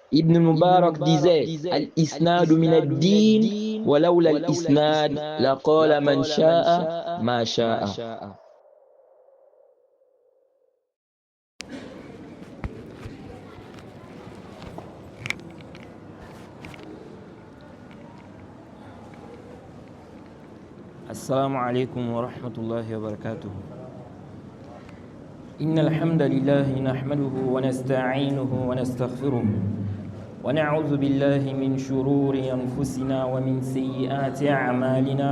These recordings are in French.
Ibn Mubarak disait Al-Isnadu min ad-din, walawla al-Isnad, laqala man sha'a ma sha'a. السلام عليكم ورحمة الله وبركاته. إن الحمد لله نحمده ونستعينه ونستغفره ونعوذ بالله من شرور أنفسنا ومن سيئات أعمالنا.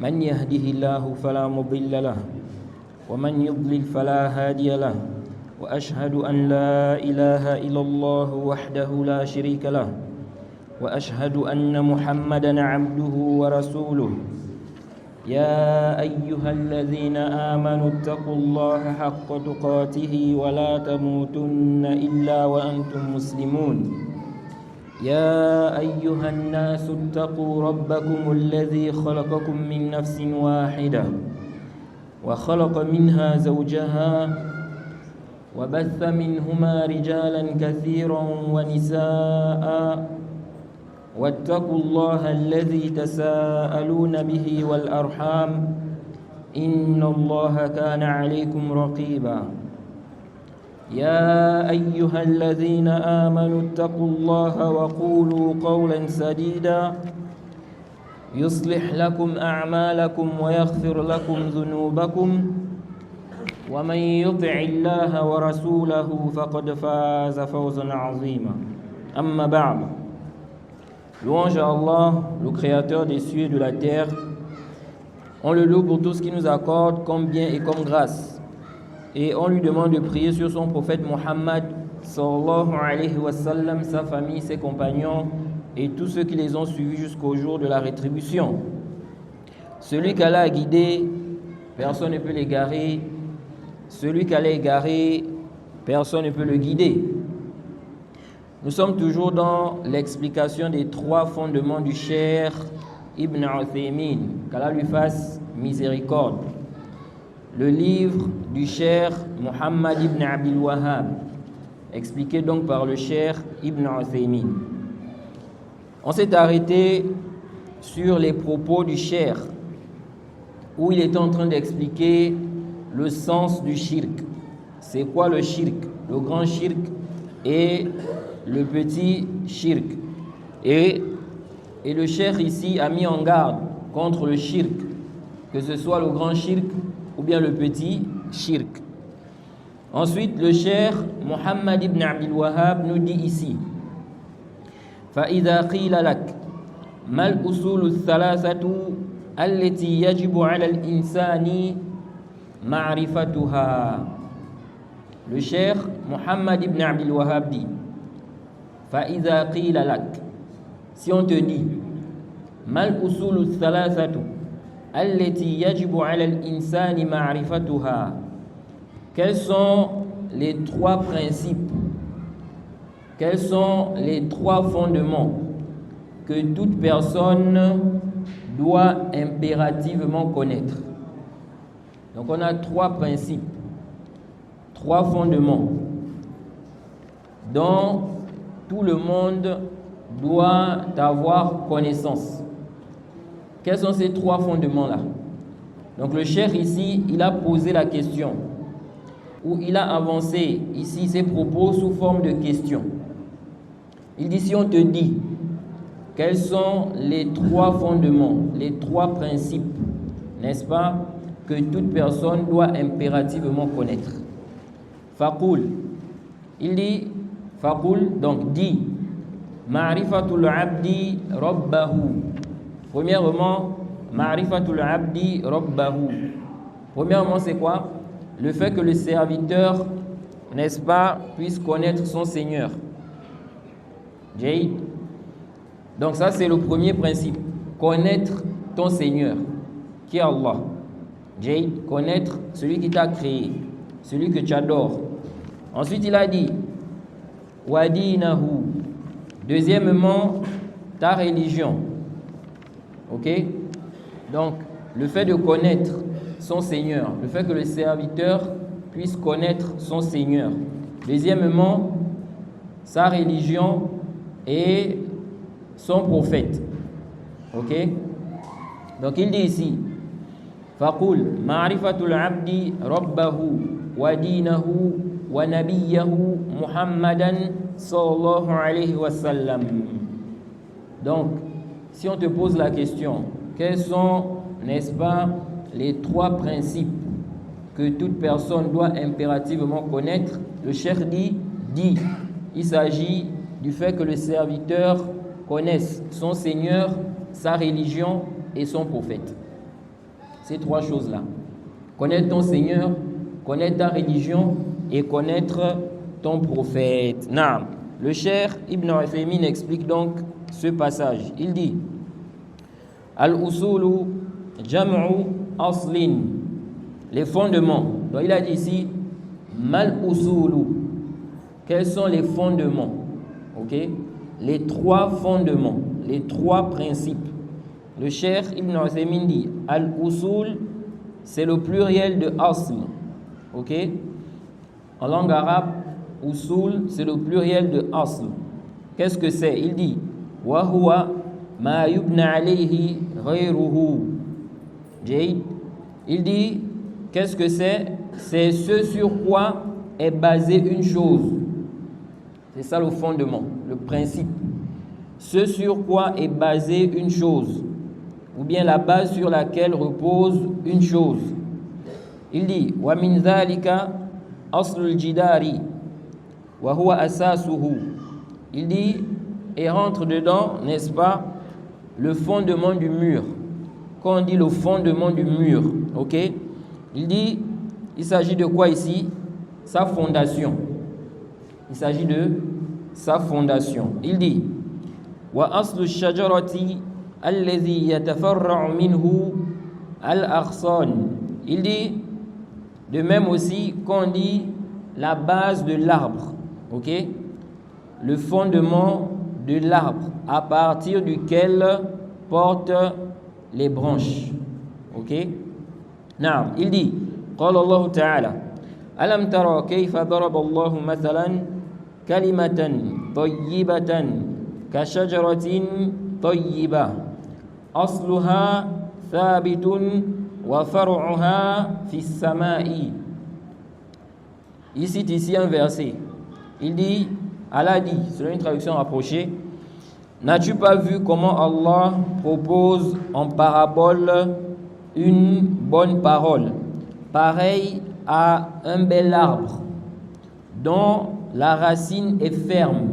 من يهده الله فلا مضل له ومن يضلل فلا هادي له، وأشهد أن لا إله إلا الله وحده لا شريك له، وأشهد أن محمدًا عبده ورسوله. يا أيها الذين آمنوا اتقوا الله حق تقاته ولا تموتن إلا وأنتم مسلمون. يا أيها الناس اتقوا ربكم الذي خلقكم من نفس واحدة وخلق منها زوجها وبث منهما رجالا كثيرا ونساء، واتقوا الله الذي تساءلون به والأرحام، إن الله كان عليكم رقيبا. يا أيها الذين آمنوا اتقوا الله وقولوا قولا سديدا يصلح لكم أعمالكم ويغفر لكم ذنوبكم، ومن يطع الله ورسوله فقد فاز فوزا عظيما. أما بعد. Louange à Allah, le créateur des cieux et de la terre. On le loue pour tout ce qu'il nous accorde comme bien et comme grâce. Et on lui demande de prier sur son prophète Muhammad sallallahu alayhi wa sallam, sa famille, ses compagnons et tous ceux qui les ont suivis jusqu'au jour de la rétribution. Celui qu'Allah a guidé, personne ne peut l'égarer. Celui qu'Allah a égaré, personne ne peut le guider. Nous sommes toujours dans l'explication des trois fondements du Cheikh Ibn Uthaymin, qu'Allah lui fasse miséricorde. Le livre du Cheikh Muhammad Ibn Abdul Wahhab, expliqué donc par le Cheikh Ibn Uthaymin. On s'est arrêté sur les propos du Cheikh, où il est en train d'expliquer le sens du shirk. C'est quoi le shirk? Le grand shirk et le petit shirk. Et le cheikh ici a mis en garde contre le shirk, que ce soit le grand shirk ou bien le petit shirk. Ensuite, le cheikh Muhammad ibn Abdul Wahhab nous dit ici فَإِذَا قِيلَ لَكَ مَا الْأُصُولُ الثَّلَاثَةُ التي يجب على الإنسان معرفتها. Le cheikh Muhammad ibn Abdul Wahhab dit فَإِذَا قِيلَ لَكَ, si on te dit مَا الْأُصُولُ الثَّلَاثَةُ التي يجب على الإنسان معرفتها, quels sont les trois principes, quels sont les trois fondements que toute personne doit impérativement connaître. Donc on a trois principes, trois fondements dont tout le monde doit avoir connaissance. Quels sont ces trois fondements-là? Donc le cheikh ici, il a posé la question, ou il a avancé ici ses propos sous forme de question. Il dit, si on te dit quels sont les trois fondements, les trois principes, n'est-ce pas, que toute personne doit impérativement connaître. Faqul, il dit, Faqul, donc dit, Ma'rifatul abdi rabbahu. Premièrement, Ma'rifatul abdi rabbahu. Premièrement, c'est quoi? Le fait que le serviteur, n'est-ce pas, puisse connaître son Seigneur. Jaïd. Donc ça, c'est le premier principe. Connaître ton Seigneur, qui est Allah. Jaïd, connaître celui qui t'a créé, celui que tu adores. Ensuite, il a dit, Wadinahu. Deuxièmement, ta religion. Ok? Donc, le fait de connaître son Seigneur, le fait que le serviteur puisse connaître son Seigneur. Deuxièmement, sa religion et son prophète. Ok? Donc il dit ici, فَقُلْ مَعْرِفَةُ الْعَبْدِ رَبَّهُ وَدِينَهُ وَنَبِيَّهُ مُحَمَّدًا صلى الله عليه وسلم. Donc, si on te pose la question, quels sont, n'est-ce pas, les trois principes que toute personne doit impérativement connaître, le cheikh dit, il s'agit du fait que le serviteur connaisse son Seigneur, sa religion et son prophète. Ces trois choses-là. Connaître ton Seigneur, connaître ta religion et connaître ton prophète. Naam. Le cheikh Ibn Uthaymin explique donc ce passage. Il dit Al-usulu jam'u aslin. Les fondements. Donc il a dit ici Mal usulu. Quels sont les fondements? Ok? Les trois fondements, les trois principes. Le cheikh Ibn Uthaymin dit Al-usul, c'est le pluriel de asl. Ok? En langue arabe, usul, c'est le pluriel de asl. Qu'est-ce que c'est? Il dit wa huwa ma yubna alayhi ghayruhu. Il dit qu'est-ce que c'est? C'est ce sur quoi est basée une chose. C'est ça le fondement, le principe. Ce sur quoi est basée une chose, ou bien la base sur laquelle repose une chose. Il dit wa min dhalika aslul jidari wa huwa asasuhu. Il dit et rentre dedans, n'est-ce pas, le fondement du mur. Quand on dit le fondement du mur, ok, il dit, il s'agit de quoi ici? Sa fondation. Il s'agit de sa fondation. Il dit wa aslu shajarati alladhi yatafarra'u minhu al-aghsan. Il dit de même aussi quand on dit la base de l'arbre, ok, le fondement de l'arbre à partir duquel portent les branches, ok. Naam, il dit قال الله تعالى ألم ترى كيف ضرب الله مثلا كلمة طيبة كشجرة طيبة أصلها ثابت وفرعها في السماء. Il cite ici un verset. Il dit, Allah dit, selon une traduction rapprochée, n'as-tu pas vu comment Allah propose en parabole une bonne parole, pareille à un bel arbre dont la racine est ferme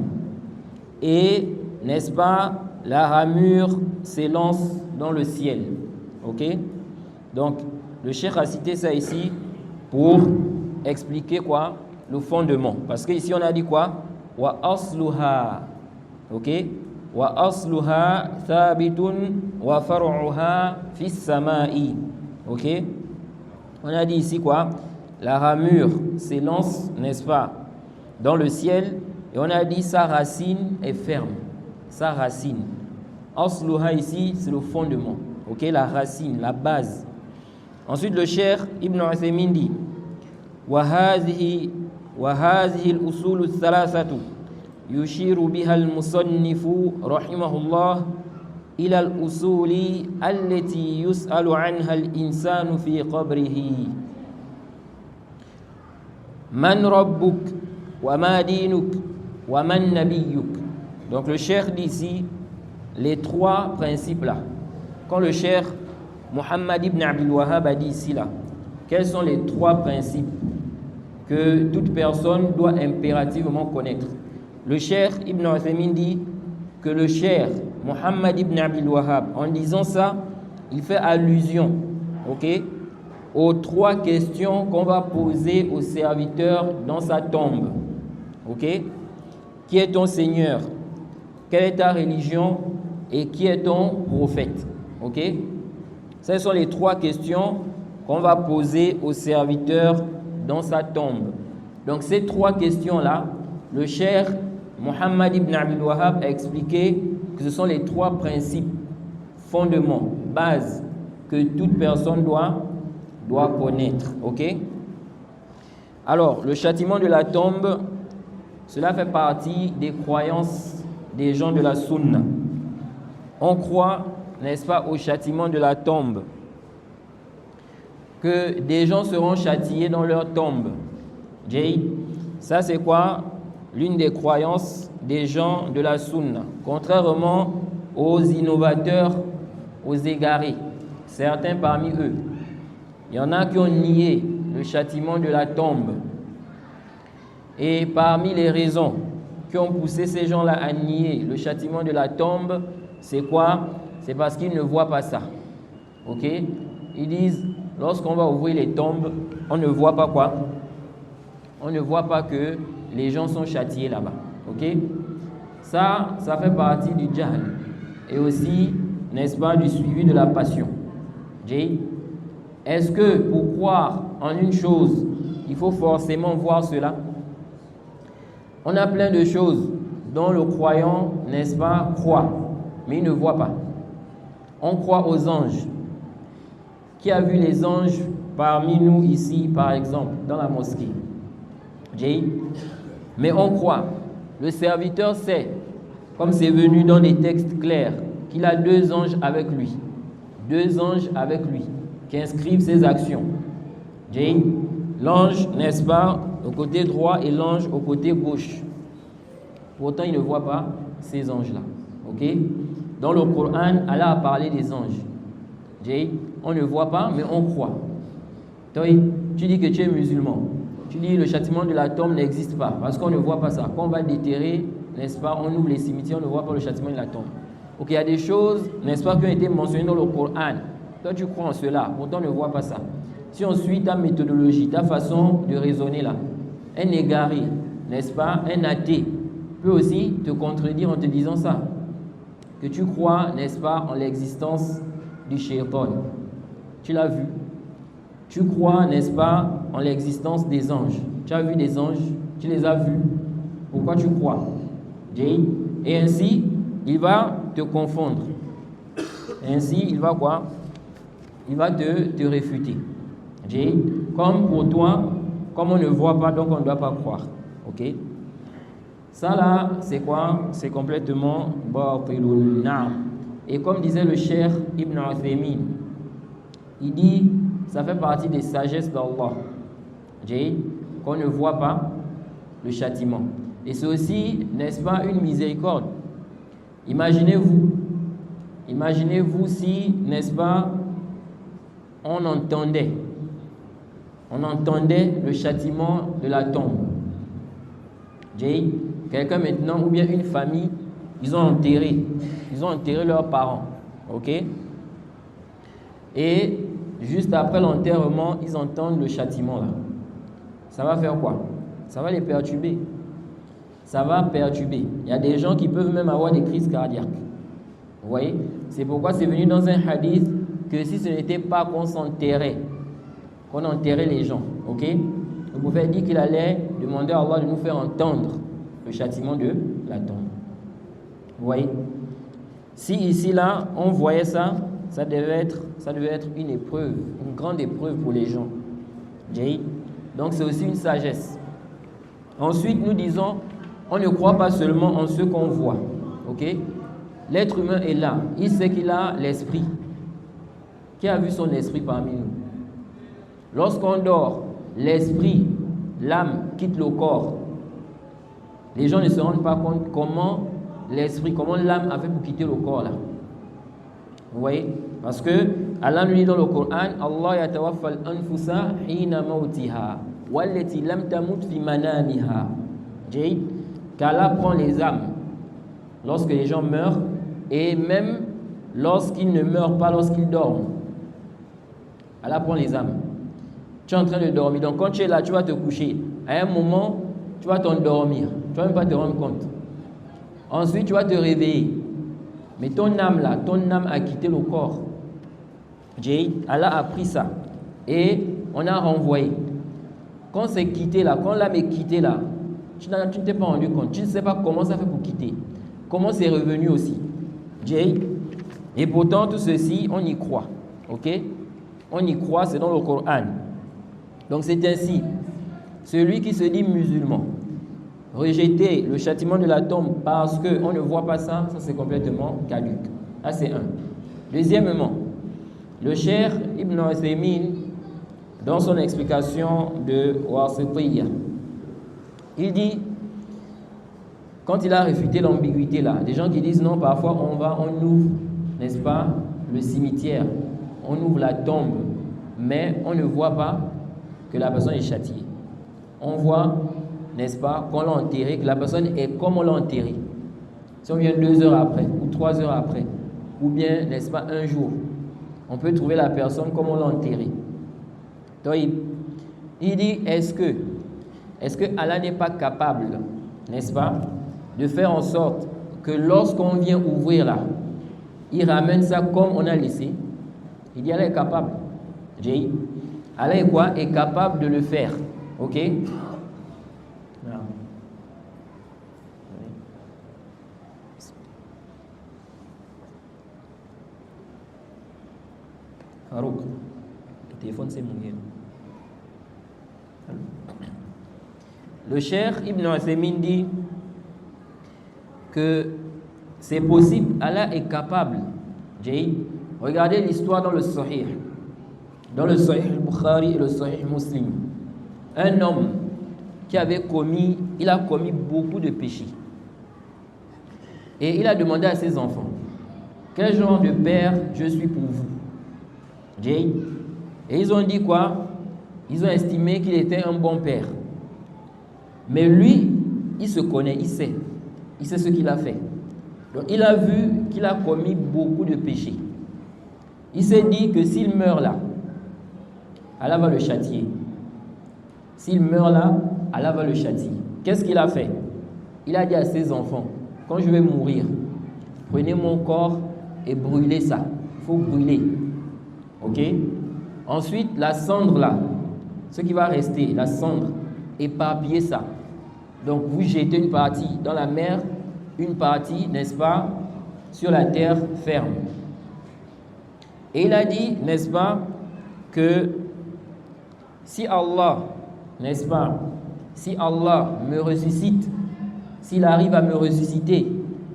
et, n'est-ce pas, la ramure s'élance dans le ciel. Ok? Donc, le cheikh a cité ça ici pour expliquer quoi? Le fondement. Parce que ici on a dit quoi? Wa asluha. Ok? Wa asluha thabitun wa far'uha fis sama'i. Ok? On a dit ici quoi? La ramure s'élance, n'est-ce pas, dans le ciel, et on a dit sa racine est ferme. Sa racine. Asluha ici, c'est le fondement. Ok? La racine, la base. Ensuite, le cheikh Ibn Uthaymin dit وهذه الأصول الثلاثة يشير بها المصنف رحمه الله إلى الأصول التي يسأل عنها الإنسان في قبره من ربك وما دينك ومن نبيك. Donc le cheikh dit ici les trois principes là. Quand le cheikh Muhammad ibn Abdul Wahhab a dit ici là, quels sont les trois principes que toute personne doit impérativement connaître? Le cheikh Ibn Uthaymin dit que le cheikh Muhammad ibn Abdul Wahhab, en disant ça, il fait allusion, ok, aux trois questions qu'on va poser au serviteur dans sa tombe. Ok? Qui est ton Seigneur? Quelle est ta religion? Et qui est ton prophète? Ok? Ce sont les trois questions qu'on va poser au serviteur dans sa tombe. Donc ces trois questions-là, le cheikh Muhammad ibn Abdul Wahhab a expliqué que ce sont les trois principes, fondements, bases que toute personne doit connaître. Ok? Alors, le châtiment de la tombe, Cela fait partie des croyances des gens de la Sunna. On croit, n'est-ce pas, au châtiment de la tombe, que des gens seront châtiés dans leur tombe. Ça c'est quoi? L'une des croyances des gens de la Sunna, contrairement aux innovateurs, aux égarés, certains parmi eux. Il y en a qui ont nié le châtiment de la tombe. Et parmi les raisons qui ont poussé ces gens-là à nier le châtiment de la tombe, c'est quoi? C'est parce qu'ils ne voient pas ça. Ok? Ils disent, lorsqu'on va ouvrir les tombes, on ne voit pas quoi? On ne voit pas que les gens sont châtiés là-bas. Ok? Ça fait partie du jahl. Et aussi, n'est-ce pas, du suivi de la passion. Est-ce que pour croire en une chose, il faut forcément voir cela? On a plein de choses dont le croyant, n'est-ce pas, croit, mais il ne voit pas. On croit aux anges. Qui a vu les anges parmi nous ici, par exemple, dans la mosquée? Mais on croit. Le serviteur sait, comme c'est venu dans des textes clairs, qu'il a 2 anges avec lui. 2 anges avec lui, qui inscrivent ses actions. L'ange, n'est-ce pas, au côté droit et l'ange au côté gauche. Pourtant, il ne voit pas ces anges-là. Ok? Dans le Coran, Allah a parlé des anges. On ne voit pas, mais on croit. Toi, tu dis que tu es musulman. Tu dis que le châtiment de la tombe n'existe pas, parce qu'on ne voit pas ça. Quand on va déterrer, n'est-ce pas, on ouvre les cimetières, on ne voit pas le châtiment de la tombe. Ok, il y a des choses, n'est-ce pas, qui ont été mentionnées dans le Coran. Toi, tu crois en cela, pourtant on ne voit pas ça. Si on suit ta méthodologie, ta façon de raisonner là, un égaré, n'est-ce pas, un athée, peut aussi te contredire en te disant ça. Que tu crois, n'est-ce pas, en l'existence du shaitan. Tu l'as vu. Tu crois, n'est-ce pas, en l'existence des anges. Tu as vu des anges, tu les as vus. Pourquoi tu crois? Et ainsi, il va te confondre. Et ainsi, il va quoi? Il va te réfuter. Comme pour toi, comme on ne voit pas, donc on ne doit pas croire. Ok? Ça là, c'est quoi? C'est complètement batilun. Et comme disait le cheikh Ibn Uthaymin, il dit, ça fait partie des sagesses d'Allah, qu'on ne voit pas le châtiment. Et c'est aussi, n'est-ce pas, une miséricorde. Imaginez-vous si, n'est-ce pas, on entendait le châtiment de la tombe. Quelqu'un maintenant, ou bien une famille, ils ont enterré leurs parents, ok? Et juste après l'enterrement, ils entendent le châtiment là. Ça va faire quoi? Ça va les perturber. Ça va perturber. Il y a des gens qui peuvent même avoir des crises cardiaques. Vous voyez? C'est pourquoi c'est venu dans un hadith que si ce n'était pas qu'on s'enterrait, qu'on enterrait les gens, ok? Le prophète dit qu'il allait demander à Allah de nous faire entendre le châtiment de la tombe. Vous voyez? Si ici, là, on voyait ça, ça devait être une épreuve, une grande épreuve pour les gens. Donc c'est aussi une sagesse. Ensuite, nous disons, on ne croit pas seulement en ce qu'on voit. Ok? L'être humain est là. Il sait qu'il a l'esprit. Qui a vu son esprit parmi nous? Lorsqu'on dort, l'esprit, l'âme quitte le corps. Les gens ne se rendent pas compte comment l'esprit, comment l'âme a fait pour quitter le corps là. Vous voyez? Parce que Allah nous dit dans le Coran, Allah yatawaffal anfusa hina mautiha wallati lam tamut fi manamiha. Qu'Allah prend les âmes lorsque les gens meurent et même lorsqu'ils ne meurent pas, lorsqu'ils dorment. Allah prend les âmes. Tu es en train de dormir, donc quand tu es là, tu vas te coucher. À un moment, tu vas t'endormir. Tu ne vas même pas te rendre compte. Ensuite, tu vas te réveiller. Mais ton âme là, ton âme a quitté le corps. Allah a pris ça. Et on a renvoyé. Quand c'est quitté là, quand l'âme est quittée là, tu ne t'es pas rendu compte. Tu ne sais pas comment ça fait pour quitter. Comment c'est revenu aussi. Et pourtant, tout ceci, on y croit. Ok? On y croit, c'est dans le Coran. Donc c'est ainsi. Celui qui se dit musulman, rejeter le châtiment de la tombe parce qu'on ne voit pas ça, ça c'est complètement caduc. Ça c'est un. Deuxièmement, le cheikh Ibn Uthaymin, dans son explication de Wasitiyya, il dit, quand il a réfuté l'ambiguïté là, des gens qui disent non, parfois on ouvre, n'est-ce pas, le cimetière, on ouvre la tombe, mais on ne voit pas que la personne est châtiée. On voit, n'est-ce pas, qu'on l'a enterré, que la personne est comme on l'a enterré. Si on vient 2 heures après, ou 3 heures après, ou bien, n'est-ce pas, un jour, on peut trouver la personne comme on l'a enterré. Donc, il dit, est-ce que Allah n'est pas capable, n'est-ce pas, de faire en sorte que lorsqu'on vient ouvrir là, il ramène ça comme on a laissé? Il dit, Allah est capable. Allah est quoi? Est capable de le faire. Ok? Non. Farouk, le téléphone s'est mouillé. Le cheikh Ibn Uthaymin dit que c'est possible, Allah est capable. Regardez l'histoire dans le Sahih. Dans le Sahih Bukhari et le Sahih Muslim. Un homme qui avait commis beaucoup de péchés. Et il a demandé à ses enfants, quel genre de père je suis pour vous? Et ils ont dit quoi? Ils ont estimé qu'il était un bon père. Mais lui, il se connaît, il sait ce qu'il a fait. Donc il a vu qu'il a commis beaucoup de péchés. Il s'est dit que s'il meurt là, Allah va le châtier. S'il meurt là, Allah va le châtier. Qu'est-ce qu'il a fait? Il a dit à ses enfants, quand je vais mourir, prenez mon corps et brûlez ça. Il faut brûler. Ok? Ensuite, la cendre là, ce qui va rester, la cendre, éparpillez ça. Donc vous jetez une partie dans la mer, une partie, n'est-ce pas, sur la terre ferme. Et il a dit, n'est-ce pas, que si Allah, n'est-ce pas, si Allah me ressuscite, s'il arrive à me ressusciter,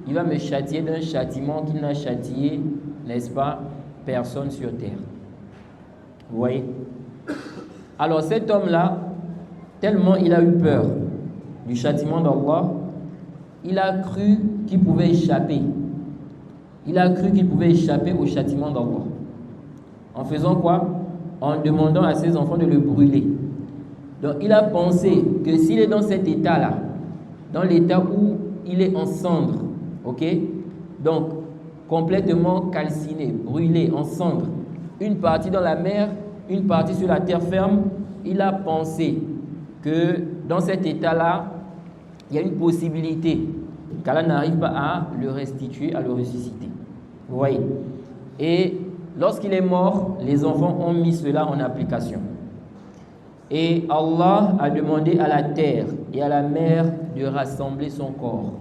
il va me châtier d'un châtiment qu'il n'a châtié, n'est-ce pas, personne sur terre. Vous voyez? Alors cet homme-là, tellement il a eu peur du châtiment d'Allah, il a cru qu'il pouvait échapper. Il a cru qu'il pouvait échapper au châtiment d'Allah. En faisant quoi? En demandant à ses enfants de le brûler. Donc il a pensé que s'il est dans cet état-là, dans l'état où il est en cendre, ok? Donc complètement calciné, brûlé, en cendre, une partie dans la mer, une partie sur la terre ferme, il a pensé que dans cet état-là, il y a une possibilité qu'Allah n'arrive pas à le restituer, à le ressusciter. Vous voyez? Et lorsqu'il est mort, les enfants ont mis cela en application. Et Allah a demandé à la terre et à la mer de rassembler son corps.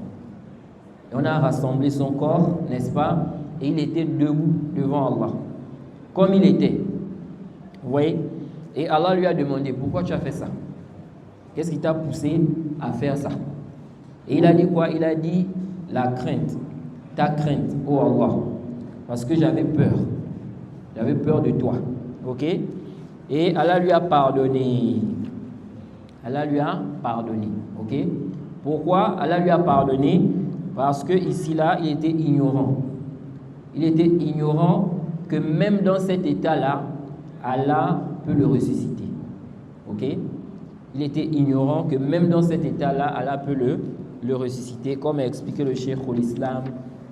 Et on a rassemblé son corps, n'est-ce pas? Et il était debout devant Allah, comme il était. Vous voyez? Et Allah lui a demandé, pourquoi tu as fait ça? Qu'est-ce qui t'a poussé à faire ça? Et il a dit quoi? Il a dit, la crainte, ta crainte, oh Allah, parce que j'avais peur. J'avais peur de toi. Ok? Et Allah lui a pardonné. Allah lui a pardonné. Ok? Pourquoi Allah lui a pardonné? Parce que ici là, il était ignorant. Il était ignorant que même dans cet état-là, Allah peut le ressusciter. Ok? Il était ignorant que même dans cet état-là, Allah peut le ressusciter, comme a expliqué le Cheikh l'Islam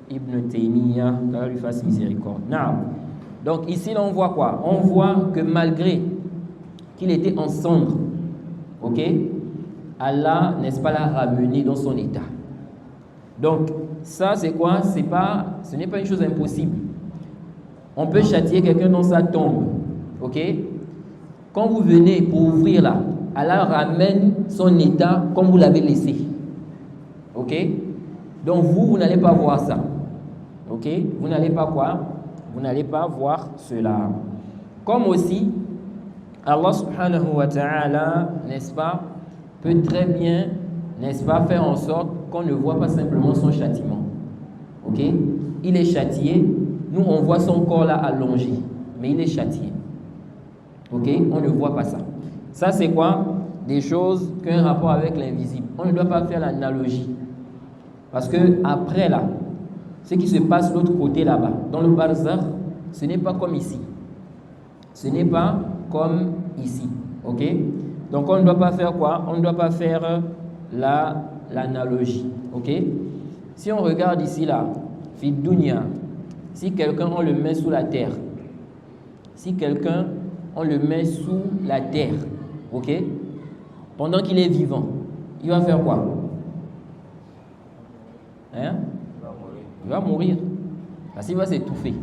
Ibn Taymiyyah, qu'Allah lui fasse miséricorde. Now, donc ici, là, on voit quoi? On voit que malgré qu'il était en cendre, ok, Allah, n'est-ce pas, l'a ramené dans son état. Donc, ça, c'est quoi? Ce n'est pas une chose impossible. On peut châtier quelqu'un dans sa tombe, ok? Quand vous venez pour ouvrir là, Allah ramène son état comme vous l'avez laissé, ok? Donc, vous n'allez pas voir ça, ok? Vous n'allez pas quoi? Vous n'allez pas voir cela. Comme aussi, Allah subhanahu wa ta'ala, n'est-ce pas, peut très bien, n'est-ce pas, faire en sorte qu'on ne voit pas simplement son châtiment. Ok? Il est châtié. Nous, on voit son corps là allongé, mais il est châtié. Ok? On ne voit pas ça. Ça, c'est quoi? Des choses qui ont un rapport avec l'invisible. On ne doit pas faire l'analogie. Parce que après là, ce qui se passe de l'autre côté là-bas, dans le barzakh, ce n'est pas comme ici. Ce n'est pas comme ici. Ok? Donc on ne doit pas faire quoi? On ne doit pas faire l'analogie. Ok? Si on regarde ici là, fi dunya, si quelqu'un on le met sous la terre, si quelqu'un on le met sous la terre, ok? Pendant qu'il est vivant, il va faire quoi? Hein? Il va mourir. Parce qu'il va s'étouffer.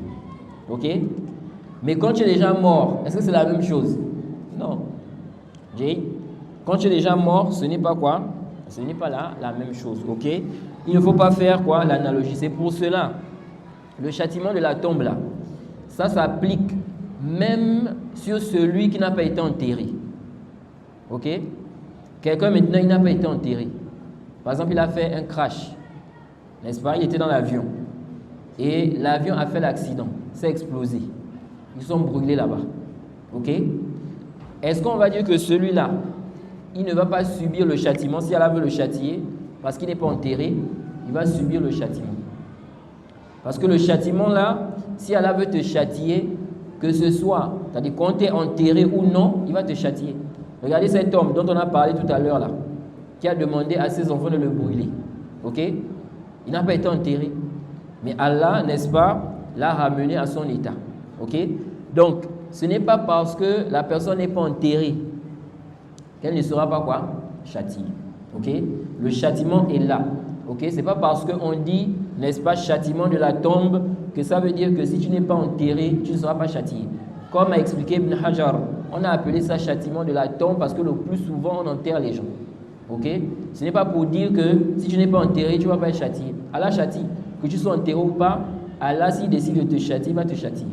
Ok? Mais quand tu es déjà mort, est-ce que c'est la même chose? Non. Jay, quand tu es déjà mort, ce n'est pas quoi? Ce n'est pas la même chose. Ok? Il ne faut pas faire quoi? L'analogie. C'est pour cela, le châtiment de la tombe là, ça s'applique même sur celui qui n'a pas été enterré. Ok? Quelqu'un maintenant, il n'a pas été enterré. Par exemple, il a fait un crash. N'est-ce pas? Il était dans l'avion. Et l'avion a fait l'accident. C'est explosé. Ils sont brûlés là-bas. Ok? Est-ce qu'on va dire que celui-là, il ne va pas subir le châtiment si Allah veut le châtier parce qu'il n'est pas enterré? Il va subir le châtiment. Parce que le châtiment là, si Allah veut te châtier, que ce soit, c'est-à-dire qu'on t'ait enterré ou non, il va te châtier. Regardez cet homme dont on a parlé tout à l'heure là, qui a demandé à ses enfants de le brûler. Ok? Il n'a pas été enterré. Mais Allah, n'est-ce pas, l'a ramené à son état. Ok? Donc, ce n'est pas parce que la personne n'est pas enterrée qu'elle ne sera pas quoi? Châtiée. Ok? Le châtiment est là. Ok? Ce n'est pas parce qu'on dit, n'est-ce pas, châtiment de la tombe, que ça veut dire que si tu n'es pas enterré, tu ne seras pas châtié. Comme a expliqué Ibn Hajar, on a appelé ça châtiment de la tombe parce que le plus souvent on enterre les gens. Ok? Ce n'est pas pour dire que si tu n'es pas enterré, tu ne vas pas être châtié. Allah châtie. Que tu sois enterré ou pas, Allah, s'il décide de te châtier, il va te châtier.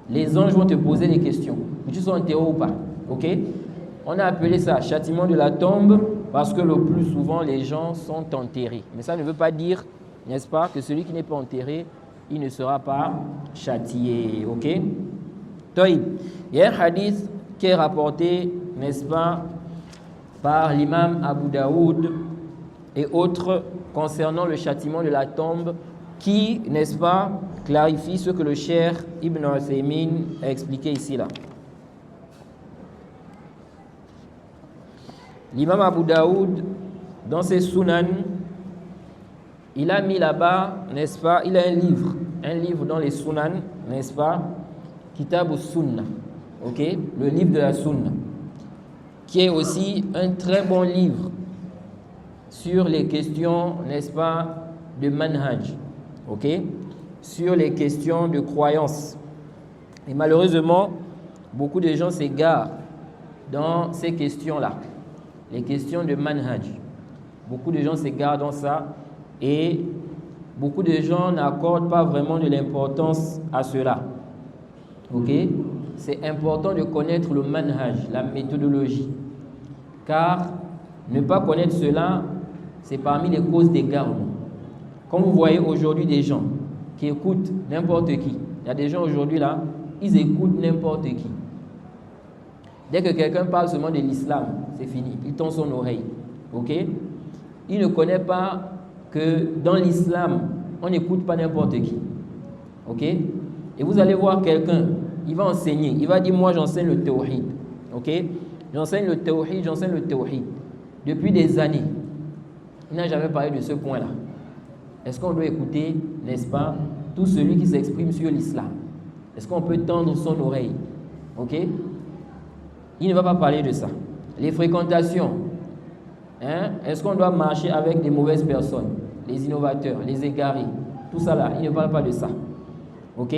Les anges vont te poser des questions. Que tu sois enterré ou pas. Ok? On a appelé ça châtiment de la tombe parce que le plus souvent les gens sont enterrés. Mais ça ne veut pas dire, n'est-ce pas, que celui qui n'est pas enterré, il ne sera pas châtié. Ok? Il y a un hadith qui est rapporté, n'est-ce pas, par l'imam Abu Daoud et autres concernant le châtiment de la tombe qui, n'est-ce pas, clarifie ce que le cheikh Ibn Uthaymin a expliqué ici là. L'imam Abu Daoud, dans ses sunan, il a mis là-bas, n'est-ce pas, il a un livre dans les sunan, n'est-ce pas, Kitab al-Sunnah, ok, le livre de la Sunna, qui est aussi un très bon livre sur les questions, n'est-ce pas, de manhaj, ok, sur les questions de croyance. Et malheureusement, beaucoup de gens s'égarent dans ces questions-là, les questions de manhaj. Beaucoup de gens s'égarent dans ça et beaucoup de gens n'accordent pas vraiment de l'importance à cela. Ok? C'est important de connaître le manhaj, la méthodologie. Car ne pas connaître cela, c'est parmi les causes d'égarement. Comme vous voyez aujourd'hui des gens qui écoutent n'importe qui. Il y a des gens aujourd'hui là, ils écoutent n'importe qui. Dès que quelqu'un parle seulement de l'islam, c'est fini. Il tend son oreille. Ok? Il ne connaît pas que dans l'islam, on n'écoute pas n'importe qui. Ok? Et vous allez voir quelqu'un, il va enseigner, il va dire, moi j'enseigne le tawhid. Ok? J'enseigne le tawhid. Depuis des années, il n'a jamais parlé de ce point-là. Est-ce qu'on doit écouter, n'est-ce pas, tout celui qui s'exprime sur l'islam? Est-ce qu'on peut tendre son oreille? Ok? Il ne va pas parler de ça. Les fréquentations. Hein? Est-ce qu'on doit marcher avec des mauvaises personnes? Les innovateurs, les égarés. Tout ça là, il ne parle pas de ça. Ok?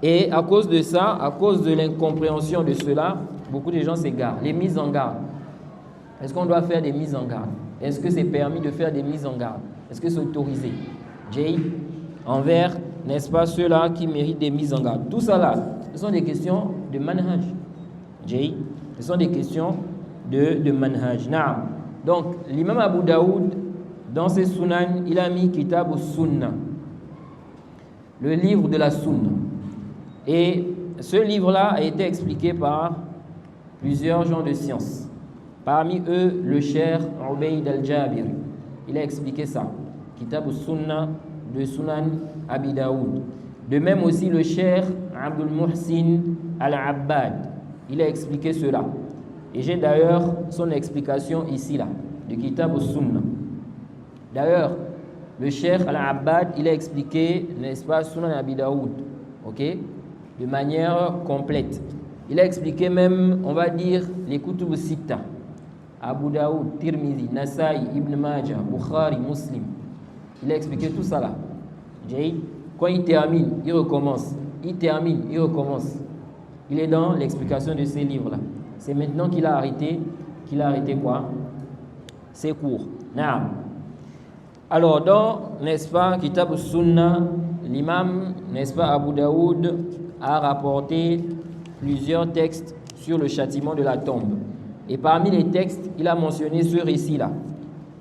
Et à cause de ça, à cause de l'incompréhension de cela, beaucoup de gens s'égarent. Les mises en garde. Est-ce qu'on doit faire des mises en garde? Est-ce que c'est permis de faire des mises en garde? Est-ce que c'est autorisé? Jay, envers, n'est-ce pas, ceux-là qui méritent des mises en garde. Tout ça là, ce sont des questions de manhaj. Jay, ce sont des questions de manhaj. Naam. Donc, l'imam Abu Daoud, dans ses sunan, il a mis Kitab al-Sunna, le livre de la Sunna. Et ce livre-là a été expliqué par plusieurs gens de science. Parmi eux, le cheikh Ubayd al-Jabiri. Il a expliqué ça. Kitab al-Sunna de Sunan Abi Daoud. De même aussi le cheikh Abdul Muhsin al-Abbad. Il a expliqué cela. Et j'ai d'ailleurs son explication ici, là, de Kitab al-Sunna. D'ailleurs, le cheikh al-Abbad, il a expliqué, n'est-ce pas, Sunan Abi Daoud, ok, de manière complète. Il a expliqué même, on va dire, les Kutub Sitta. Abu Daoud, Tirmidhi, Nasa'i, Ibn Majah, Bukhari, Muslim. Il a expliqué tout ça là. Quand il termine, il recommence. Il termine, il recommence. Il est dans l'explication de ces livres-là. C'est maintenant qu'il a arrêté quoi? Ses cours. Naam. Alors, dans, n'est-ce pas, Kitab al-Sunna, l'imam, n'est-ce pas, Abu Daoud a rapporté plusieurs textes sur le châtiment de la tombe. Et parmi les textes, il a mentionné ce récit-là.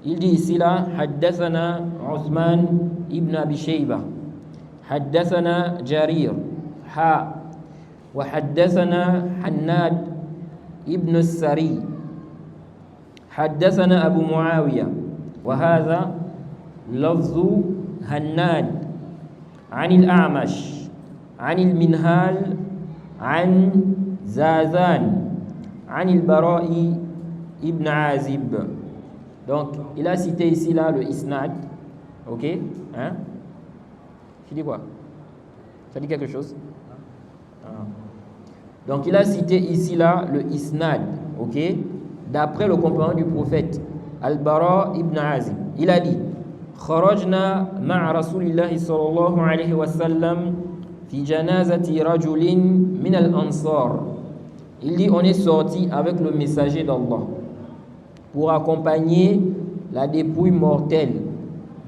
Il dit ici là, Haddathana Uthman ibn Abi Shayba, Haddathana Jarir, wa Haddathana Hannad ibn Sari, Haddathana Abu Muawiya, wa hadha lafzu Hannad, عن الأعمش, عن المنهال, عن زازان, عن البراء ibn Azib. Donc, il a cité ici là le isnad. Ok, hein? Tu dis quoi? Ça dit quelque chose? Donc, il a cité ici là le isnad. Ok, d'après le compagnon du prophète Al-Bara ibn Azib. Il a dit خرجنا مع رسول الله صلى الله عليه وسلم في جنازة رجل من الأنصار. Il dit on est sorti avec le messager d'Allah pour accompagner la dépouille mortelle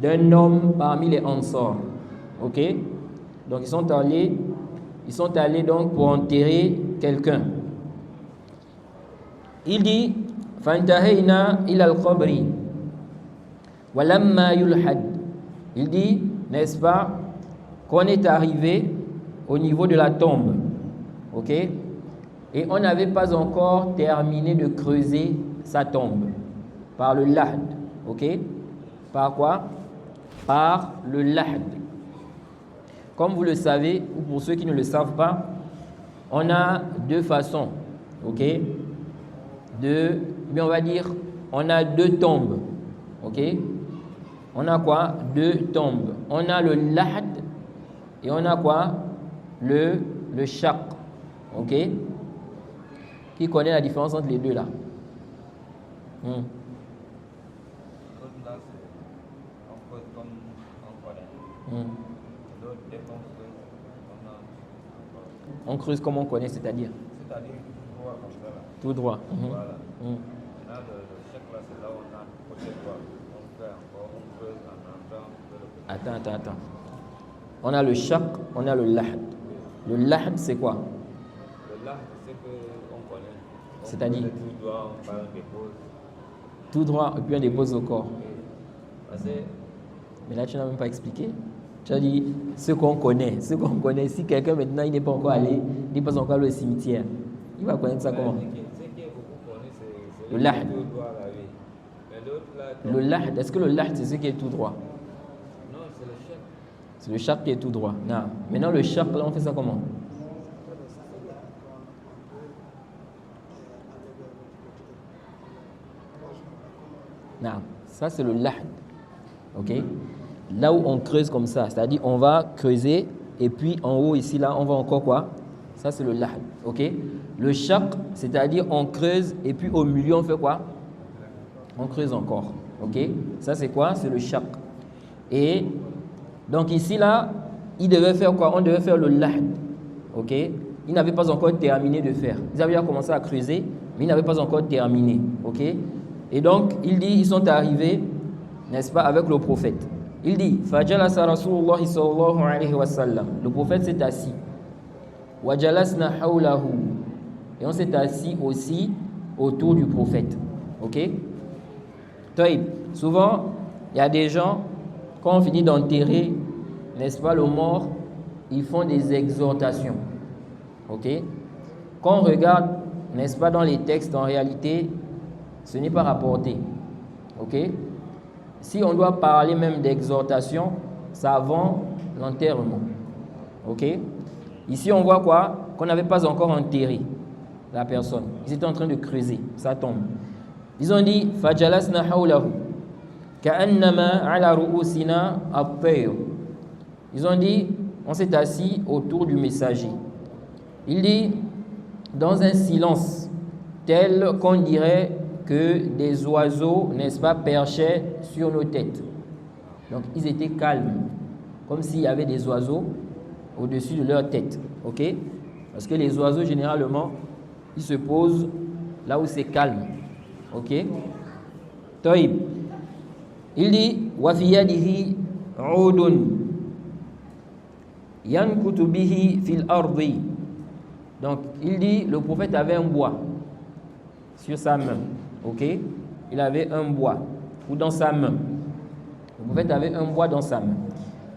d'un homme parmi les Ansar. Ok? Donc ils sont allés donc pour enterrer quelqu'un. Il dit فانتهينا إلى القبر ولما يلحد. Il dit, n'est-ce pas, qu'on est arrivé au niveau de la tombe. Ok? Et on n'avait pas encore terminé de creuser sa tombe par le lahd. Ok? Par quoi? Par le lahd. Comme vous le savez, ou pour ceux qui ne le savent pas, on a deux façons. Ok? Mais on va dire, on a deux tombes. Ok? On a quoi? Deux tombes. On a le lahd et on a quoi? Le shaq. Ok? Qui connaît la différence entre les deux là? On creuse comme on connaît, c'est-à-dire? C'est-à-dire tout droit. Voilà. Là, le shaq là, c'est là où on a côté droit. Attends. On a le shaq, on a le lahd. Le lahd, c'est quoi? Le lahd, c'est qu'on connaît. C'est-à-dire tout droit, on dépose. Tout droit, et puis on dépose au corps. Mais là, tu n'as même pas expliqué. Tu as dit ce qu'on connaît. Ce qu'on connaît, si quelqu'un maintenant, il n'est pas encore allé, il n'est pas encore allé au cimetière, il va connaître ça comment? Le lahd. Le lahd, est-ce que le lahd, c'est ce qui est tout droit? Non, c'est le shaq. C'est le shaq qui est tout droit. Non. Maintenant, le shaq, là, on fait ça comment? Non, ça, c'est le lahd. Ok? Là où on creuse comme ça, c'est-à-dire on va creuser et puis en haut, ici, là, on va encore quoi? Ça, c'est le lahd. Ok? Le shaq, c'est-à-dire on creuse et puis au milieu, on fait quoi? On creuse encore. Ok? Ça, c'est quoi? C'est le shaq. Et donc ici, là, il devait faire quoi? On devait faire le lahd. Ok? Ils n'avaient pas encore terminé de faire. Ils avaient déjà commencé à creuser, mais ils n'avaient pas encore terminé. Ok? Et donc, il dit, ils sont arrivés, n'est-ce pas, avec le prophète. Il dit, Fajalasa Rasulullah sallallahu alayhi wa sallam. Le prophète s'est assis. Wa jalasna hawlahu. Et on s'est assis aussi autour du prophète. Ok? Souvent, il y a des gens, quand on finit d'enterrer, n'est-ce pas, le mort, ils font des exhortations. Ok? Quand on regarde, n'est-ce pas, dans les textes, en réalité, ce n'est pas rapporté. Ok? Si on doit parler même d'exhortation, c'est avant l'enterrement. Ok? Ici, on voit quoi? Qu'on n'avait pas encore enterré la personne. Ils étaient en train de creuser, ça tombe. Ils ont dit fajalasna hawlahu ka'annama ala ru'usina at-tayr. Ils ont dit on s'est assis autour du messager. Il dit dans un silence tel qu'on dirait que des oiseaux, n'est-ce pas, perchaient sur nos têtes. Donc ils étaient calmes, comme s'il y avait des oiseaux au-dessus de leur tête. Ok? Parce que les oiseaux, généralement, ils se posent là où c'est calme. Ok? Taïb. Il dit wa fi yadihi 'udun yankutu bihi fil ardi. Donc, il dit le prophète avait un bois sur sa main. Ok? Il avait un bois ou dans sa main. Le prophète avait un bois dans sa main.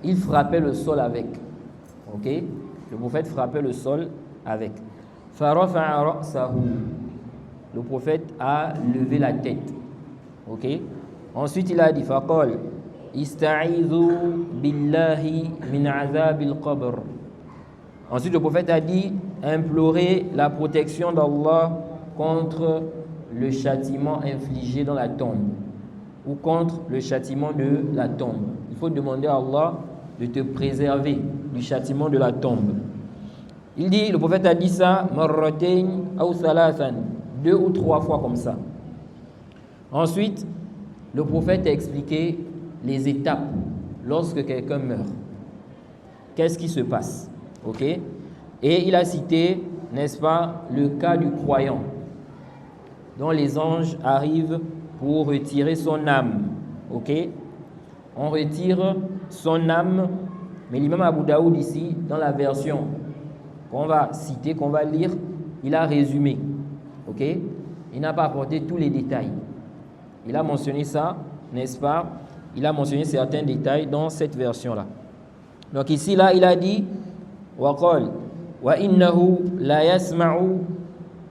Il frappait le sol avec. Ok? Le prophète frappait le sol avec. Farafa'a ra'sahu. Le prophète a levé la tête. Ok? Ensuite, il a dit faqal ista'idhu billahi min azabil qabr. Ensuite, le prophète a dit implorer la protection d'Allah contre le châtiment infligé dans la tombe ou contre le châtiment de la tombe. Il faut demander à Allah de te préserver du châtiment de la tombe. Il dit, le prophète a dit ça marratayn aw thalathan, 2 ou 3 fois comme ça. Ensuite, le prophète a expliqué les étapes lorsque quelqu'un meurt. Qu'est-ce qui se passe? Ok? Et il a cité, n'est-ce pas, le cas du croyant, dont les anges arrivent pour retirer son âme. Ok? On retire son âme, mais l'imam Abu Daoud ici, dans la version qu'on va citer, qu'on va lire, il a résumé. Ok? Il n'a pas apporté tous les détails. Il a mentionné ça, n'est-ce pas? Il a mentionné certains détails dans cette version-là. Donc ici, là, il a dit وَقَالْ وَإِنَّهُ لَا يَسْمَعُ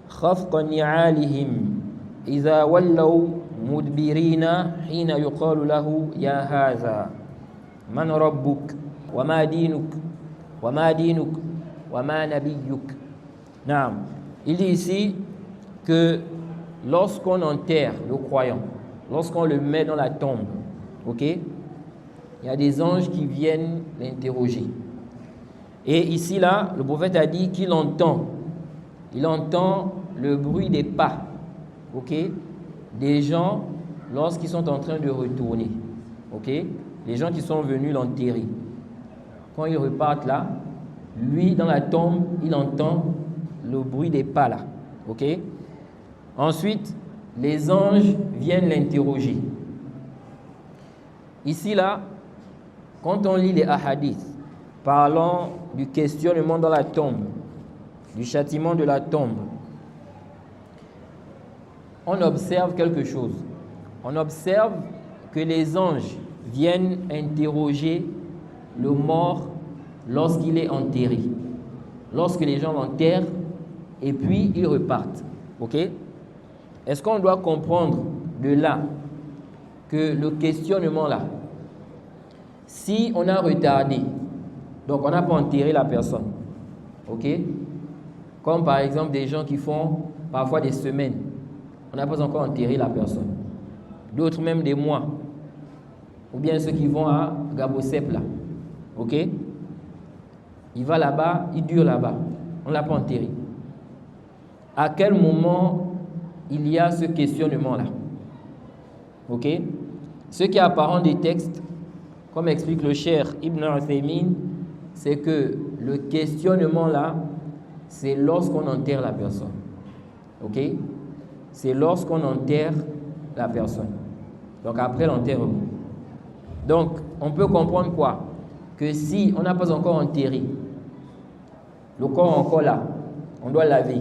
خَفْقَ نِعَالِهِمْ إِذَا وَلَّوْا مُدْبِرِينَ حِينَ يُقَالُ لَهُ يَا هَذَا مَنْ رَبُّكَ وَمَا دِينُكَ وَمَا دِينُكَ وَمَا نَبِيُّكَ. Naam. Il dit ici que lorsqu'on enterre le croyant, lorsqu'on le met dans la tombe, ok, il y a des anges qui viennent l'interroger. Et ici, là, le prophète a dit qu'il entend. Il entend le bruit des pas, ok, des gens lorsqu'ils sont en train de retourner, ok, les gens qui sont venus l'enterrer. Quand ils repartent là, lui, dans la tombe, il entend le bruit des pas là, ok. Ensuite, les anges viennent l'interroger. Ici, là, quand on lit les hadiths parlant du questionnement dans la tombe, du châtiment de la tombe, on observe quelque chose. On observe que les anges viennent interroger le mort lorsqu'il est enterré. Lorsque les gens l'enterrent, et puis ils repartent. Ok? Est-ce qu'on doit comprendre de là que le questionnement là, si on a retardé, donc on n'a pas enterré la personne, ok? Comme par exemple des gens qui font parfois des semaines, on n'a pas encore enterré la personne. D'autres même des mois, ou bien ceux qui vont à Gabosep là, ok? Il va là-bas, il dure là-bas, on ne l'a pas enterré. À quel moment il y a ce questionnement-là? Ok? Ce qui est apparent des textes, comme explique le Cheikh Ibn Uthaymin, c'est que le questionnement-là, c'est lorsqu'on enterre la personne. Ok? C'est lorsqu'on enterre la personne. Donc après l'enterrement. Donc, on peut comprendre quoi? Que si on n'a pas encore enterré, le corps est encore là, on doit laver.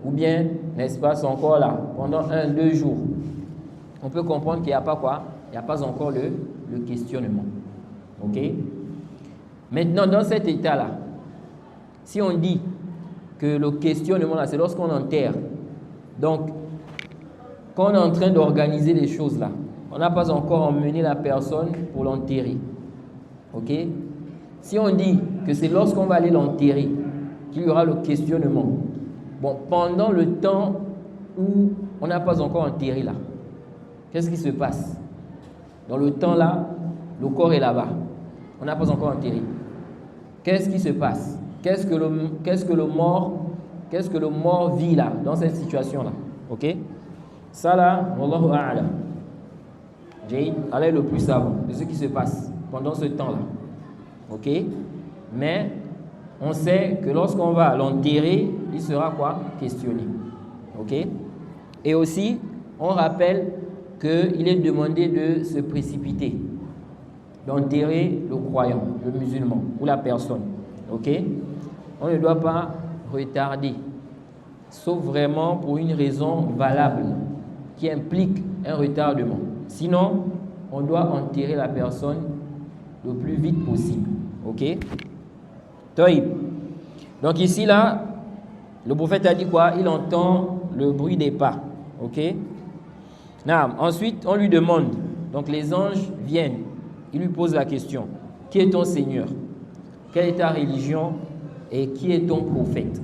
Ou bien, n'est-ce pas, c'est encore là pendant 1-2 jours. on peut comprendre qu'il n'y a pas quoi? Il n'y a pas encore le questionnement. Ok? Maintenant, dans cet état-là, si on dit que le questionnement, là, c'est lorsqu'on enterre. Donc, quand on est en train d'organiser les choses là, on n'a pas encore emmené la personne pour l'enterrer. Ok? Si on dit que c'est lorsqu'on va aller l'enterrer qu'il y aura le questionnement, bon, pendant le temps où on n'a pas encore enterré là, qu'est-ce qui se passe? Dans le temps là, le corps est là-bas. On n'a pas encore enterré. Qu'est-ce qui se passe? Qu'est-ce que le mort vit là, dans cette situation-là? Ok? Ça là, Wallahu a'lam. Allah est le plus savant de ce qui se passe pendant ce temps-là. Ok? Mais on sait que lorsqu'on va l'enterrer, il sera quoi? Questionné. Ok? Et aussi, on rappelle qu'il est demandé de se précipiter, d'enterrer le croyant, le musulman ou la personne. Ok? On ne doit pas retarder, sauf vraiment pour une raison valable qui implique un retardement. Sinon, on doit enterrer la personne le plus vite possible. Ok? Taïb. Donc ici, là, le prophète a dit quoi? Il entend le bruit des pas. Ok? Ensuite, on lui demande. Donc les anges viennent. Ils lui posent la question. Qui est ton Seigneur? Quelle est ta religion? Et qui est ton prophète?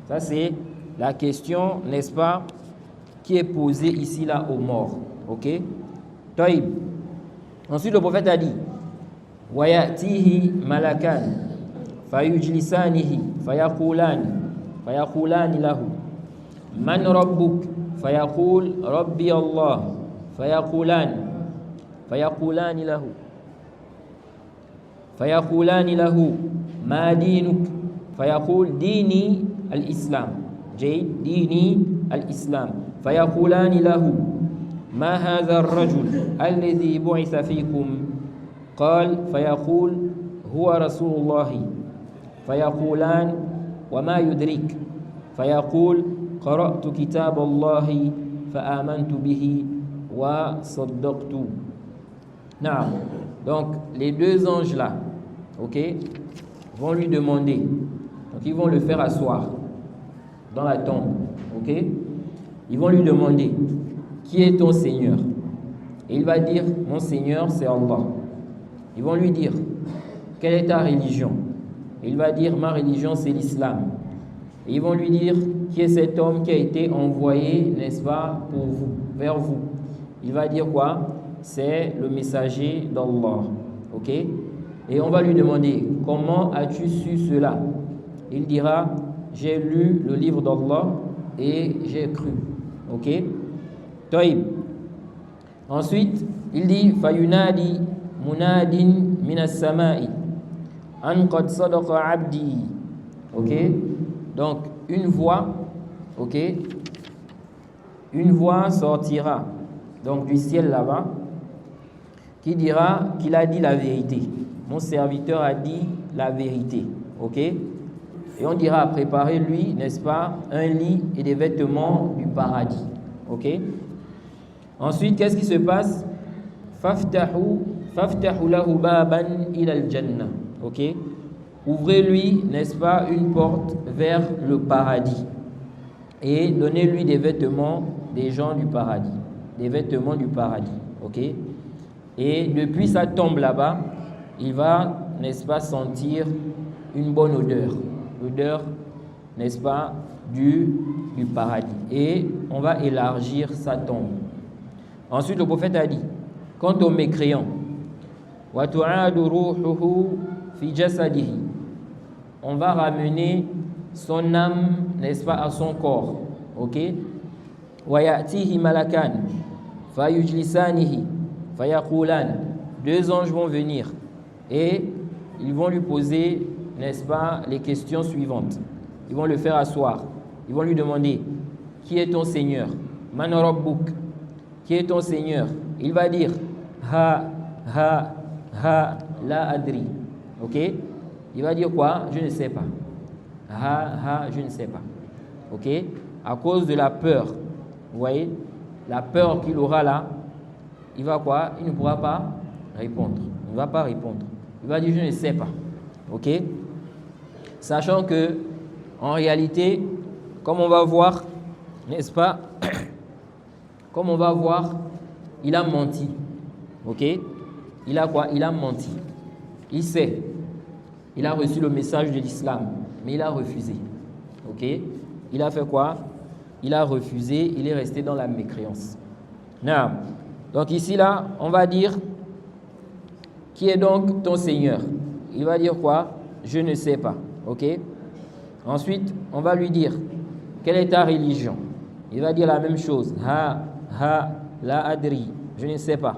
Ça, c'est la question, n'est-ce pas, qui est posée ici, là, aux morts. Ok? Taïb. Ensuite, le prophète a dit وَيَأْتِيهِ مَلَكَانِ فَيُجْلِسَانِهِ فَيَقُولَانِ لَهُ مَنْ رَبُّكَ فَيَقُولُ رَبِّيَ اللَّهُ فيقولان له ما دينك فيقول ديني الإسلام ديني الإسلام فيقولان له ما هذا الرجل الذي بعث فيكم قال فيقول هو رسول الله فيقولان وما يدرك فيقول قرأت كتاب الله فآمنت به وصدقت. Donc les deux anges là, ok, vont lui demander. Donc ils vont le faire asseoir dans la tombe, ok. Ils vont lui demander qui est ton Seigneur, et il va dire mon Seigneur c'est Allah. Ils vont lui dire quelle est ta religion, et il va dire ma religion c'est l'islam. Et ils vont lui dire qui est cet homme qui a été envoyé, n'est-ce pas, pour vous, vers vous. Il va dire quoi? C'est le messager d'Allah. Ok? Et on va lui demander comment as-tu su cela? Il dira j'ai lu le livre d'Allah et j'ai cru. Ok? Taïb. Ensuite, il dit Fayunadi munadin minas samai an qad sadaqa abdi. Ok? Donc, une voix, ok? Une voix sortira donc du ciel là-bas qui dira qu'il a dit la vérité. Mon serviteur a dit la vérité. Ok? Et on dira préparez-lui, n'est-ce pas, un lit et des vêtements du paradis. Ok? Ensuite, qu'est-ce qui se passe? Faftahu lahu baban ila al-jannah. Ok? Ouvrez-lui, n'est-ce pas, une porte vers le paradis. Et donnez-lui des vêtements des gens du paradis. Des vêtements du paradis. Ok? Et depuis sa tombe là-bas, il va, n'est-ce pas, sentir une bonne odeur. L'odeur, n'est-ce pas, du paradis. Et on va élargir sa tombe. Ensuite, le prophète a dit, quant aux mécréants, وَتُعَادُ رُوحُهُ فِي جَسَدِهِ, on va ramener son âme, n'est-ce pas, à son corps. Ok? وَيَأْتِيهِ مَلَكَانِ فَيُجْلِسَانِهِ فَيَقُولَانِ, deux anges vont venir et ils vont lui poser, n'est-ce pas, les questions suivantes. Ils vont le faire asseoir. Ils vont lui demander qui est ton Seigneur? Man rabbuk, qui est ton Seigneur? Il va dire ha la adri. Ok? Il va dire quoi? Je ne sais pas. Je ne sais pas. Ok? À cause de la peur. Vous voyez? La peur qu'il aura là il va quoi? Il ne pourra pas répondre. Il ne va pas répondre. Il va dire je ne sais pas. Ok? Sachant que, en réalité, comme on va voir, n'est-ce pas? Comme on va voir, il a menti. Ok? Il a quoi? Il a menti. Il sait. Il a reçu le message de l'islam, mais il a refusé. Ok? Il a fait quoi? Il a refusé, il est resté dans la mécréance. Non. Donc ici, là, on va dire, qui est donc ton Seigneur? Il va dire quoi? Je ne sais pas. Ok? Ensuite, on va lui dire, quelle est ta religion? Il va dire la même chose. La adri. Je ne sais pas.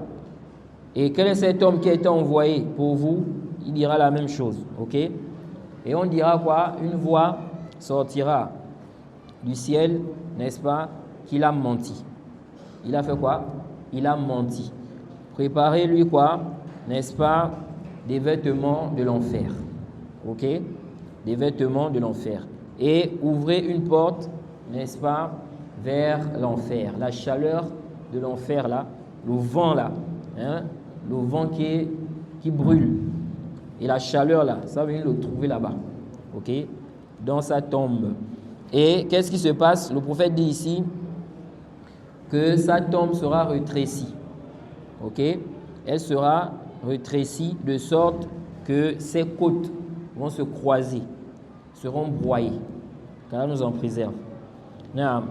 Et quel est cet homme qui a été envoyé pour vous? Il dira la même chose. Ok? Et on dira quoi? Une voix sortira du ciel, n'est-ce pas? Qu'il a menti. Il a fait quoi? Il a menti. Préparez-lui quoi? N'est-ce pas? Des vêtements de l'enfer. Ok? Des vêtements de l'enfer. Et ouvrez une porte, n'est-ce pas? Vers l'enfer. La chaleur de l'enfer là, le vent là, hein? Le vent qui brûle. Et la chaleur là, ça va venir le trouver là-bas. Ok? Dans sa tombe. Et qu'est-ce qui se passe? Le prophète dit ici que sa tombe sera rétrécie. Ok? Elle sera rétrécie de sorte que ses côtes vont se croiser, seront broyées. Qu'Allah nous en préserve. Non.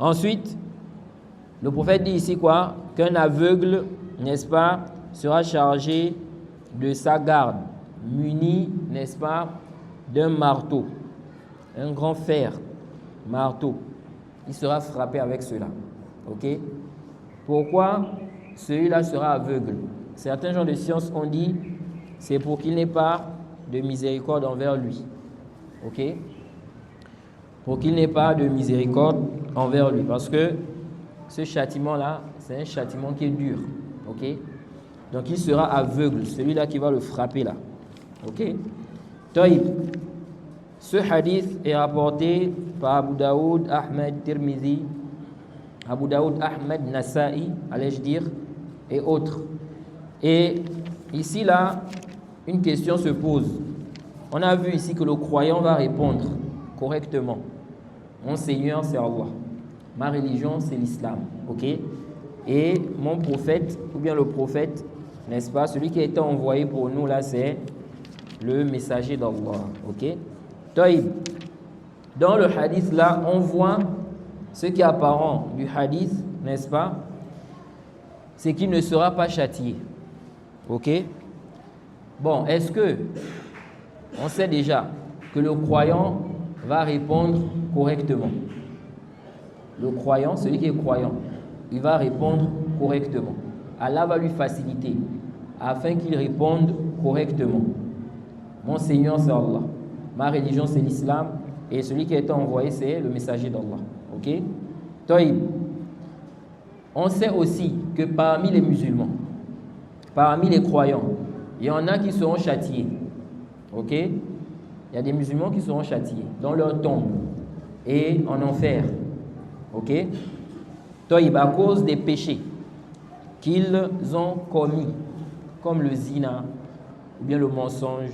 Ensuite, le prophète dit ici quoi? Qu'un aveugle, n'est-ce pas, sera chargé de sa garde, muni, n'est-ce pas, d'un marteau, un grand fer, marteau. Il sera frappé avec cela. Ok? Pourquoi celui-là sera aveugle? Certains gens de science ont dit c'est pour qu'il n'ait pas de miséricorde envers lui. Ok? Pour qu'il n'ait pas de miséricorde envers lui. Parce que ce châtiment-là, c'est un châtiment qui est dur. Ok? Donc il sera aveugle, celui-là qui va le frapper là. Ok? Taïb. Ce hadith est rapporté par Abu Daoud, Ahmed, Tirmidhi, Abu Daoud, Ahmed, Nasa'i, allais-je dire, et autres. Et ici, là, une question se pose. On a vu ici que le croyant va répondre correctement. Mon Seigneur, c'est Allah. Ma religion, c'est l'islam. Ok? Et mon prophète, ou bien le prophète, n'est-ce pas? Celui qui a été envoyé pour nous, là, c'est le messager d'Allah. Ok? Taïb. Dans le hadith, là, on voit ce qui est apparent du hadith, n'est-ce pas? C'est qu'il ne sera pas châtié. Ok? Bon, est-ce que on sait déjà que le croyant va répondre correctement? Le croyant, celui qui est croyant, il va répondre correctement. Allah va lui faciliter afin qu'il réponde correctement. Mon Seigneur, c'est Allah. Ma religion, c'est l'islam. Et celui qui a été envoyé, c'est le messager d'Allah. Ok? Taïb. On sait aussi que parmi les musulmans, parmi les croyants, il y en a qui seront châtiés. Ok? Il y a des musulmans qui seront châtiés dans leur tombe et en enfer. Ok? Taïb, à cause des péchés qu'ils ont commis, comme le zina, ou bien le mensonge,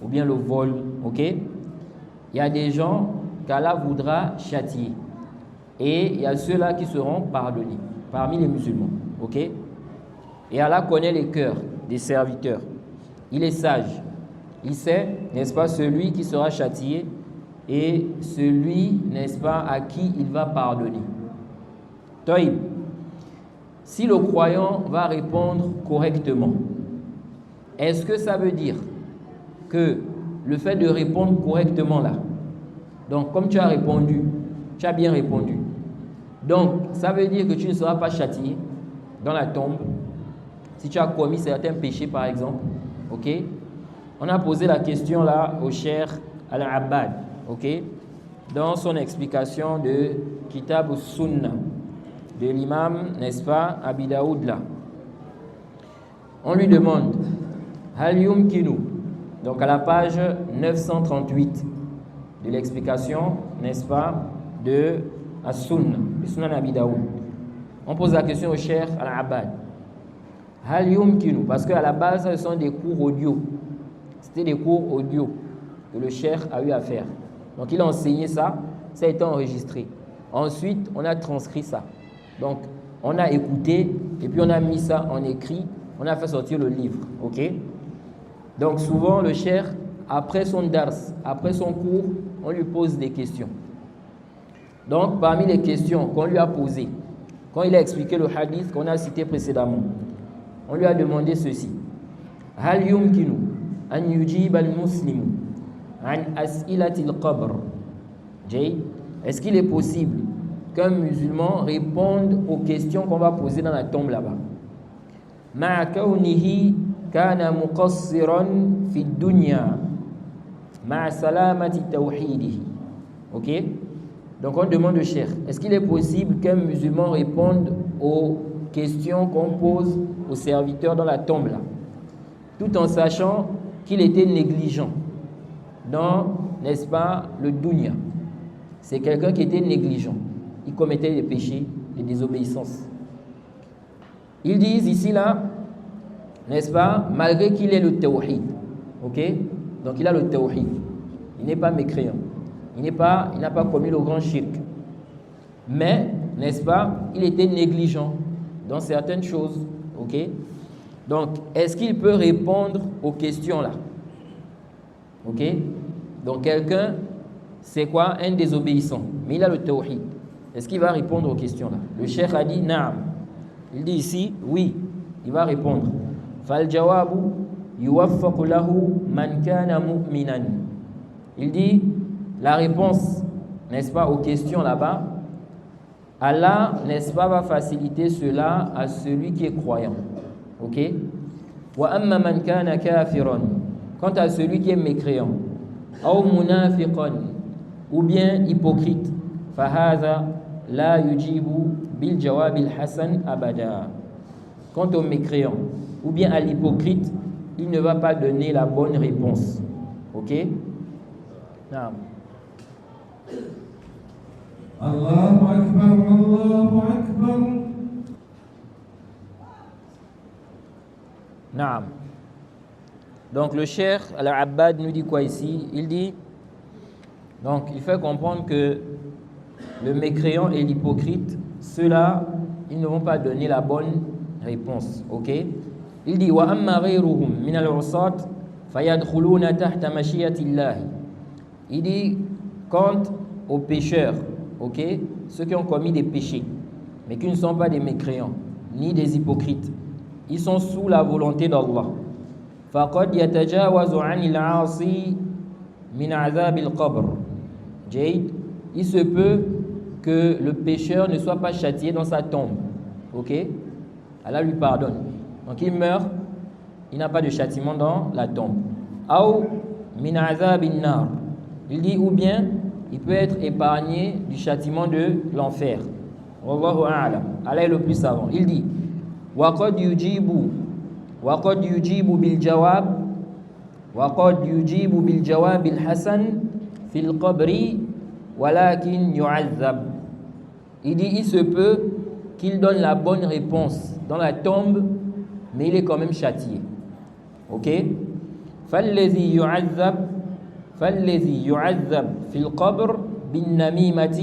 ou bien le vol. Ok? Il y a des gens qu'Allah voudra châtier. Et il y a ceux-là qui seront pardonnés, parmi les musulmans. Ok? Et Allah connaît les cœurs des serviteurs. Il est sage. Il sait, n'est-ce pas, celui qui sera châtié et celui, n'est-ce pas, à qui il va pardonner. Taïb. Si le croyant va répondre correctement, est-ce que ça veut dire que le fait de répondre correctement là, donc comme tu as répondu, tu as bien répondu, donc ça veut dire que tu ne seras pas châtié dans la tombe si tu as commis certains péchés par exemple. Ok? On a posé la question là au Cheikh Al-Abbad, ok, dans son explication de Kitab al-Sunnah de l'imam, n'est-ce pas, Abi Daoud là. On lui demande Hal yumkinu, donc à la page 938 de l'explication, n'est-ce pas, de As-Sunnah, le Sunnah Abi Daoud. On pose la question au Cheikh Al-Abbad. Hal yumkinu, parce qu'à la base, ce sont des cours audio. C'était des cours audio que le cheikh a eu à faire. Donc, il a enseigné ça, ça a été enregistré. Ensuite, on a transcrit ça. Donc, on a écouté et puis on a mis ça en écrit. On a fait sortir le livre. OK? Donc, souvent, le cheikh, après son dars, après son cours, on lui pose des questions. Donc, parmi les questions qu'on lui a posées, quand il a expliqué le hadith qu'on a cité précédemment, on lui a demandé ceci. Hal yumkinu an yujib al-muslimu an as'ilati al-qabr. Est-ce qu'il est possible qu'un musulman réponde aux questions qu'on va poser dans la tombe là-bas? Ma'a kawnihi kana muqassiran fi dunya ma'a salamati tawhidihi. OK? Donc on demande au cheikh, est-ce qu'il est possible qu'un musulman réponde aux questions qu'on pose aux serviteurs dans la tombe là, tout en sachant qu'il était négligent dans, n'est-ce pas, le dunya. C'est quelqu'un qui était négligent. Il commettait des péchés, des désobéissances. Ils disent ici là, n'est-ce pas, malgré qu'il ait le tawhid. OK? Donc il a le tawhid. Il n'est pas mécréant. Il n'a pas commis le grand shirk. Mais, n'est-ce pas, il était négligent dans certaines choses. OK? Donc, est-ce qu'il peut répondre aux questions là? OK? Donc, quelqu'un, c'est quoi? Un désobéissant. Mais il a le tawhid. Est-ce qu'il va répondre aux questions là? Le cheikh a dit naam. Il dit ici, oui, il va répondre. Fal jawabu yuwaffaqu lahu man kana mu'minan. Il dit, la réponse, n'est-ce pas, aux questions là-bas, Allah, n'est-ce pas, va faciliter cela à celui qui est croyant. OK? Wa amma man kana kafiran. Quant à celui qui est mécréant, ou munafiqan, ou bien hypocrite, fahadha la yujibu bil jawab al hasan abada. Quant au mécréant, ou bien à l'hypocrite, il ne va pas donner la bonne réponse. OK? Naam. Allahu Akbar, Allahu Akbar. Naam. Donc le cheikh Al-Abbad nous dit quoi ici? Il dit, donc il fait comprendre que le mécréant et l'hypocrite, ceux-là, ils ne vont pas donner la bonne réponse. OK? Il dit, wa amma ghayruhum min al-usat fayadkhuluna tahta mashiyatillahi. Il dit, quant aux pécheurs, OK, ceux qui ont commis des péchés, mais qui ne sont pas des mécréants, ni des hypocrites, ils sont sous la volonté d'Allah. فَقَدْ يَتَجَاوَزُ عَنِ الْعَاصِي مِنْ عَذَابِ الْقَبْرِ. Il se peut que le pécheur ne soit pas châtié dans sa tombe. OK? Allah lui pardonne. Donc il meurt, il n'a pas de châtiment dans la tombe. أَوْ مِنْ عَذَابِ النَّارِ. Il dit, ou bien, il peut être épargné du châtiment de l'enfer. Wallahu a'lam. Allah est le plus savant. Il dit, وَقَدْ يُجِيبُ بِالْجَوَابِ الْحَسَنِ فِي الْقَبْرِ وَلَكِنْ يُعَذَّبُ. Il dit, il se peut qu'il donne la bonne réponse dans la tombe, mais il est quand même châtié. OK? فَالَّذِي يُعَذَّبُ فِي الْقَبْرِ بِالنَّمِيمَةِ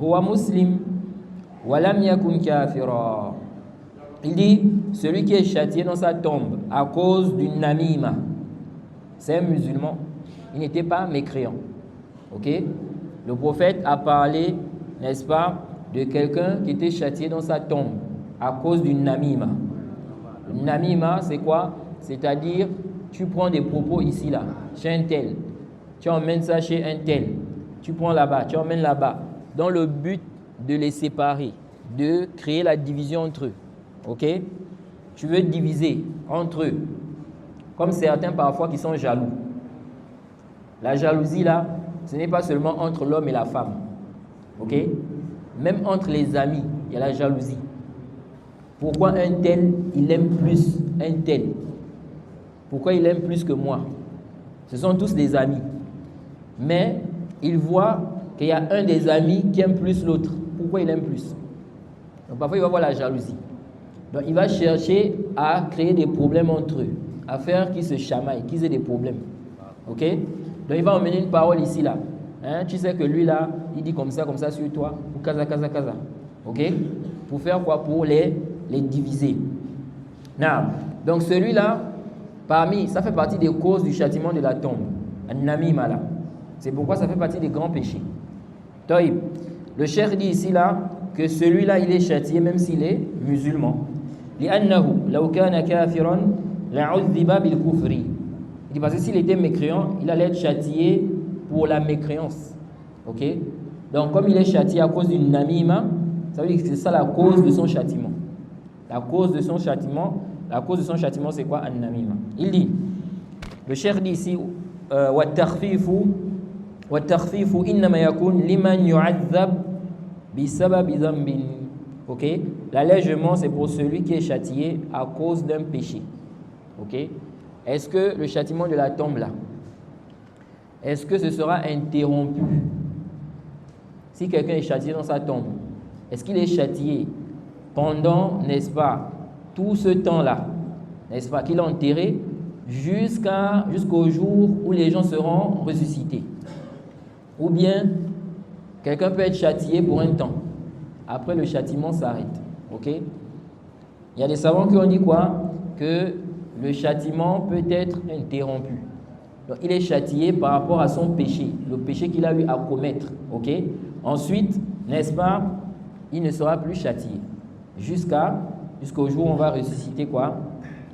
هُوَ مُسْلِمٌ وَلَمْ يَكُنْ كَافِرًا. Il dit, celui qui est châtié dans sa tombe à cause d'une namima, c'est un musulman, il n'était pas mécréant. OK? Le prophète a parlé, n'est-ce pas, de quelqu'un qui était châtié dans sa tombe à cause d'une namima. Une namima, c'est quoi? C'est-à-dire, tu prends des propos ici, là, chez un tel, tu emmènes ça chez un tel, tu prends là-bas, tu emmènes là-bas, dans le but de les séparer, de créer la division entre eux. OK? Tu veux diviser entre eux, comme certains parfois qui sont jaloux. La jalousie là, ce n'est pas seulement entre l'homme et la femme. OK? Même entre les amis, il y a la jalousie. Pourquoi un tel, il aime plus un tel? Pourquoi il aime plus que moi? Ce sont tous des amis. Mais il voit qu'il y a un des amis qui aime plus l'autre. Pourquoi il aime plus? Donc parfois il va voir la jalousie. Donc il va chercher à créer des problèmes entre eux, à faire qu'ils se chamaillent, qu'ils aient des problèmes. Ok? Donc il va emmener une parole ici là. Hein? Tu sais que lui là, il dit comme ça sur toi, ou kaza. Ok? Pour faire quoi? Pour les diviser. Non. Donc celui-là, ça fait partie des causes du châtiment de la tombe. An-namima là. C'est pourquoi ça fait partie des grands péchés. Taïb. Le cheikh dit ici là que celui-là il est châtié même s'il est musulman. لأنه لو كان كافرا لعذب بالكفر. Il dit parce que s'il était mécréant, il allait être châtié pour la mécréance. Ok? Donc comme il est châtié à cause d'une namima, ça veut dire que c'est ça la cause de son châtiment. La cause de son châtiment, c'est quoi? An-namima. Il dit, le cheikh dit ici, وَالتَّخْفِيفُ إِنَّمَا يَكُونْ لِمَنْ يُعَذَّبْ بِسَبَبِ ذَنْبٍ. Ok? L'allègement, c'est pour celui qui est châtié à cause d'un péché. Ok? Est-ce que le châtiment de la tombe là, est-ce que ce sera interrompu? Si quelqu'un est châtié dans sa tombe, est-ce qu'il est châtié pendant, n'est-ce pas, tout ce temps-là, n'est-ce pas, qu'il est enterré jusqu'au jour où les gens seront ressuscités? Ou bien, quelqu'un peut être châtié pour un temps. Après, le châtiment s'arrête. Ok? Il y a des savants qui ont dit quoi? Que le châtiment peut être interrompu. Donc, il est châtié par rapport à son péché, le péché qu'il a eu à commettre. Ok? Ensuite, n'est-ce pas, il ne sera plus châtié jusqu'au jour où on va ressusciter quoi?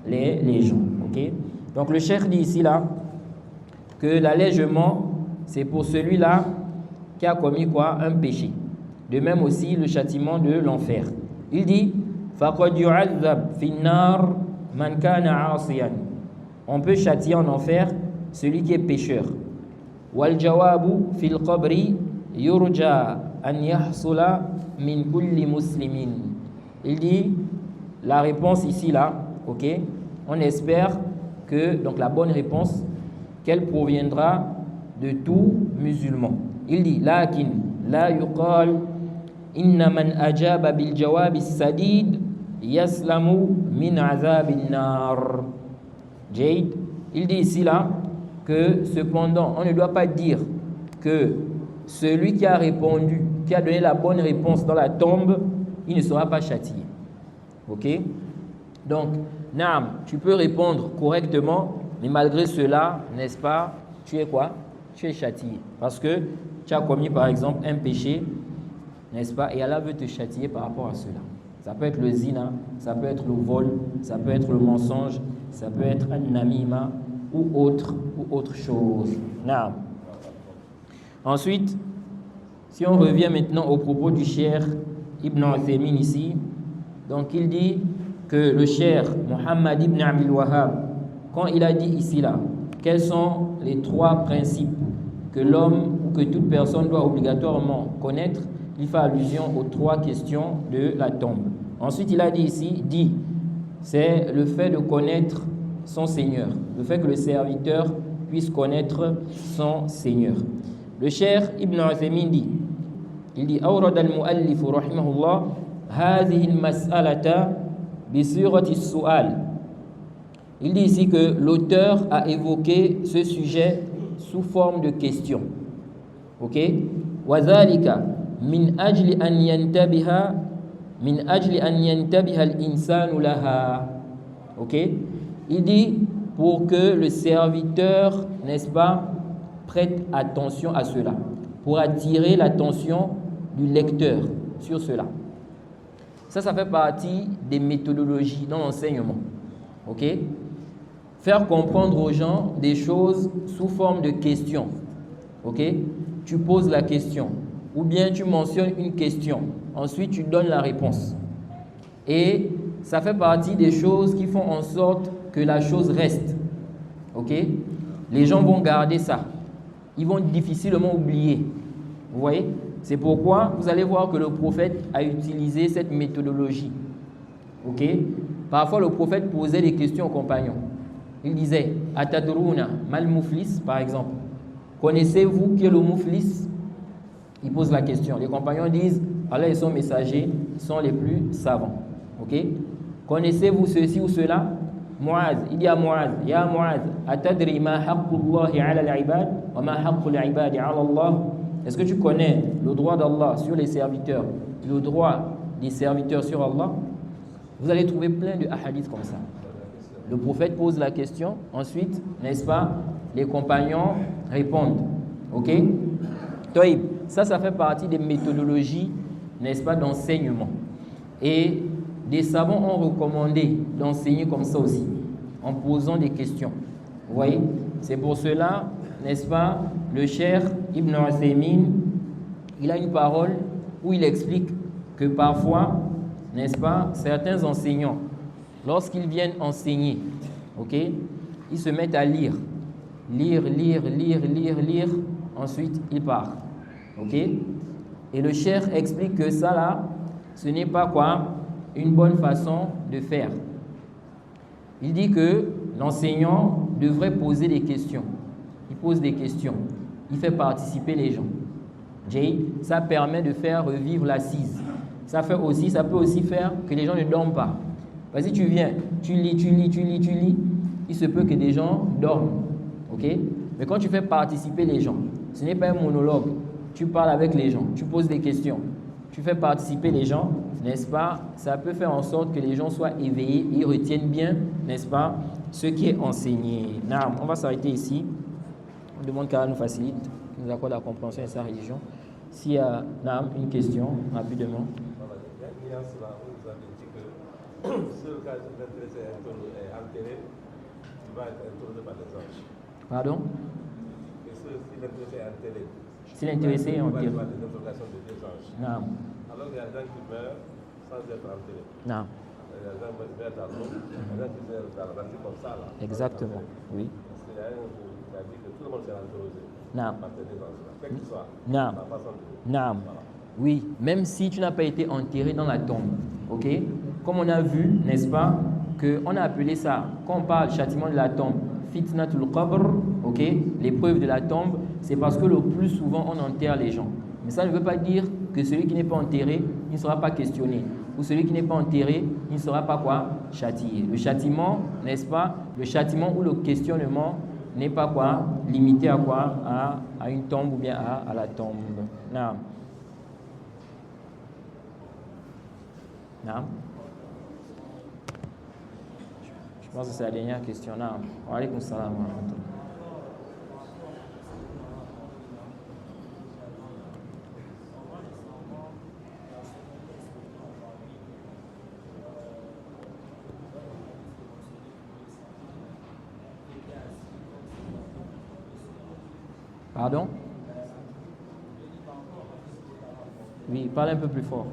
Les gens. Ok? Donc, le cheikh dit ici là que l'allègement, c'est pour celui-là qui a commis quoi? Un péché. De même aussi le châtiment de l'enfer. Il dit فَقَدْ يُعَذَّبْ فِي النَّارِ مَنْ كَانَ عَاصِيًا. On peut châtier en enfer celui qui est pécheur. وَالْجَوَابُ فِي الْقَبْرِ يُرْجَى أَنْ يَحْصُلَ مِنْ كُلِّ مُسْلِمٍ. Il dit la réponse ici là, ok? On espère que, donc la bonne réponse, qu'elle proviendra de tout musulman. Il dit lakin la yuqal inna man ajaba bil jawab as-sadid yaslamu min azab an-nar. Jade, il dit ici là que cependant on ne doit pas dire que celui qui a répondu, qui a donné la bonne réponse dans la tombe, il ne sera pas châtié. Ok? Donc, Naam, tu peux répondre correctement, mais malgré cela, n'est-ce pas, tu es quoi? Tu es châtié. Parce que tu as commis par exemple un péché, n'est-ce pas? Et Allah veut te châtier par rapport à cela. Ça peut être le zina, ça peut être le vol, ça peut être le mensonge, ça peut être un namima ou autre chose. Naam. Ensuite, si on revient maintenant au propos du cheikh Ibn Uthaymin ici, donc il dit que le cheikh Muhammad ibn Abdul Wahhab, quand il a dit ici là, quels sont les 3 principes que l'homme ou que toute personne doit obligatoirement connaître, il fait allusion aux 3 questions de la tombe. Ensuite, il a dit ici, c'est le fait de connaître son Seigneur, le fait que le serviteur puisse connaître son Seigneur. Le cheikh Ibn Uthaymin dit, il dit, أورد المؤلف رحمه الله هذه المسألة بصيغة السؤال. Il dit ici que l'auteur a évoqué ce sujet sous forme de question. Ok? وذلك من أجل أن ينتبه الإنسان لها. Ok? Il dit pour que le serviteur, n'est-ce pas, prête attention à cela, pour attirer l'attention du lecteur sur cela. Ça fait partie des méthodologies dans l'enseignement. Ok? Faire comprendre aux gens des choses sous forme de questions. Ok? Tu poses la question, ou bien tu mentionnes une question, ensuite tu donnes la réponse. Et ça fait partie des choses qui font en sorte que la chose reste. Ok? Les gens vont garder ça. Ils vont difficilement oublier. Vous voyez? C'est pourquoi vous allez voir que le prophète a utilisé cette méthodologie. Ok? Parfois, le prophète posait des questions aux compagnons. Il disait, Atadruna mal muflis, par exemple. Connaissez-vous qui est le muflis? Il pose la question. Les compagnons disent, Allah et son messager sont les plus savants. Ok? connaissez-vous ceci ou cela? Muaz, il dit à Muaz, Ya Muaz, atadri ma haqqullahi ala al-ibad wa ma haqqul ibadi ala Allah? Est-ce que tu connais le droit d'Allah sur les serviteurs, le droit des serviteurs sur Allah? Vous allez trouver plein de hadiths comme ça. Le prophète pose la question, ensuite, n'est-ce pas, les compagnons répondent. Ok? Toïb, ça fait partie des méthodologies, n'est-ce pas, d'enseignement. Et des savants ont recommandé d'enseigner comme ça aussi, en posant des questions. Vous voyez? C'est pour cela, n'est-ce pas, le cheikh Ibn Uthaymin, il a une parole où il explique que parfois, n'est-ce pas, certains enseignants, lorsqu'ils viennent enseigner, ok, ils se mettent à lire. Lire, ensuite ils partent. Ok? Et le cheikh explique que ça là, ce n'est pas quoi une bonne façon de faire. Il dit que l'enseignant devrait poser des questions. Il pose des questions. Il fait participer les gens. Ça permet de faire revivre l'assise. Ça peut aussi faire que les gens ne dorment pas. Parce que si tu viens, tu lis, il se peut que des gens dorment. Ok? Mais quand tu fais participer les gens, ce n'est pas un monologue. Tu parles avec les gens, tu poses des questions, tu fais participer les gens, n'est-ce pas? Ça peut faire en sorte que les gens soient éveillés et retiennent bien, n'est-ce pas, ce qui est enseigné. Naam, on va s'arrêter ici. On demande qu'Allah nous facilite, qu'il nous accorde la compréhension de sa religion. S'il y a une question, rapidement. Il y a cela, vous avez dit que si le cas d'intéressé est altéré, il va être introduit par les anges. Pardon? Et si l'intéressé est altéré, si l'intéressé est altéré, par les invocations de deux anges. Non. Alors il y a des gens qui meurent sans être altérés. Non. Il y a des gens qui meurent dans l'eau, il y a des gens qui meurent dans la nature comme ça. Là. Exactement, oui. Parce qu'il y a un qui a dit que tout le monde sera interrogé. Non. Par ces deux anges-là. Quel qu'il soit. Non. La façon de... Non. Voilà. Oui, même si tu n'as pas été enterré dans la tombe, ok? Comme on a vu, n'est-ce pas, qu'on a appelé ça, quand on parle châtiment de la tombe, fitnatul qabr, ok? L'épreuve de la tombe, c'est parce que le plus souvent on enterre les gens. Mais ça ne veut pas dire que celui qui n'est pas enterré, il ne sera pas questionné. Ou celui qui n'est pas enterré, il ne sera pas quoi? Châtié. Le châtiment, n'est-ce pas? Le châtiment ou le questionnement n'est pas quoi? Limité à quoi? À une tombe ou bien à la tombe. Non. Non. Je pense que c'est la dernière question. Non. Wa alaykoum salam wa rahmatullah. Pardon? Oui, parle un peu plus fort.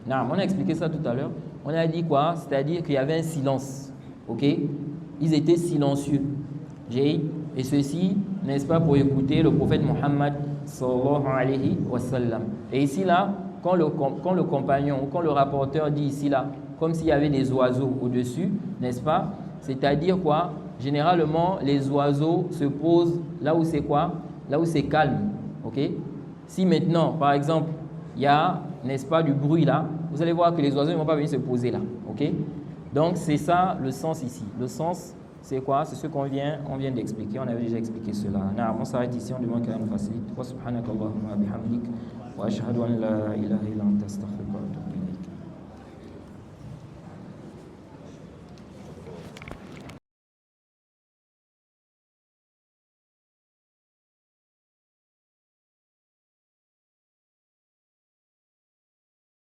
Non, on a expliqué ça tout à l'heure. On a dit quoi? C'est-à-dire qu'il y avait un silence. Ok? Ils étaient silencieux. Et ceci, n'est-ce pas, pour écouter le prophète Mohammed sallallahu alayhi wa sallam. Et ici là, quand le compagnon ou quand le rapporteur dit ici là, comme s'il y avait des oiseaux au-dessus, n'est-ce pas? C'est-à-dire quoi? Généralement, les oiseaux se posent là où c'est quoi? Là où c'est calme. Ok? Si maintenant, par exemple, il y a, n'est-ce pas, du bruit là, vous allez voir que les oiseaux ne vont pas venir se poser là. Ok? Donc, c'est ça le sens ici. Le sens, c'est quoi? C'est ce qu'on vient d'expliquer. On avait déjà expliqué cela. On s'arrête ici, on demande qu'elle nous facilite. Wa subhanakallahumma bihamdik wa ashhadu an la ilaha illa anta astaghfiruka.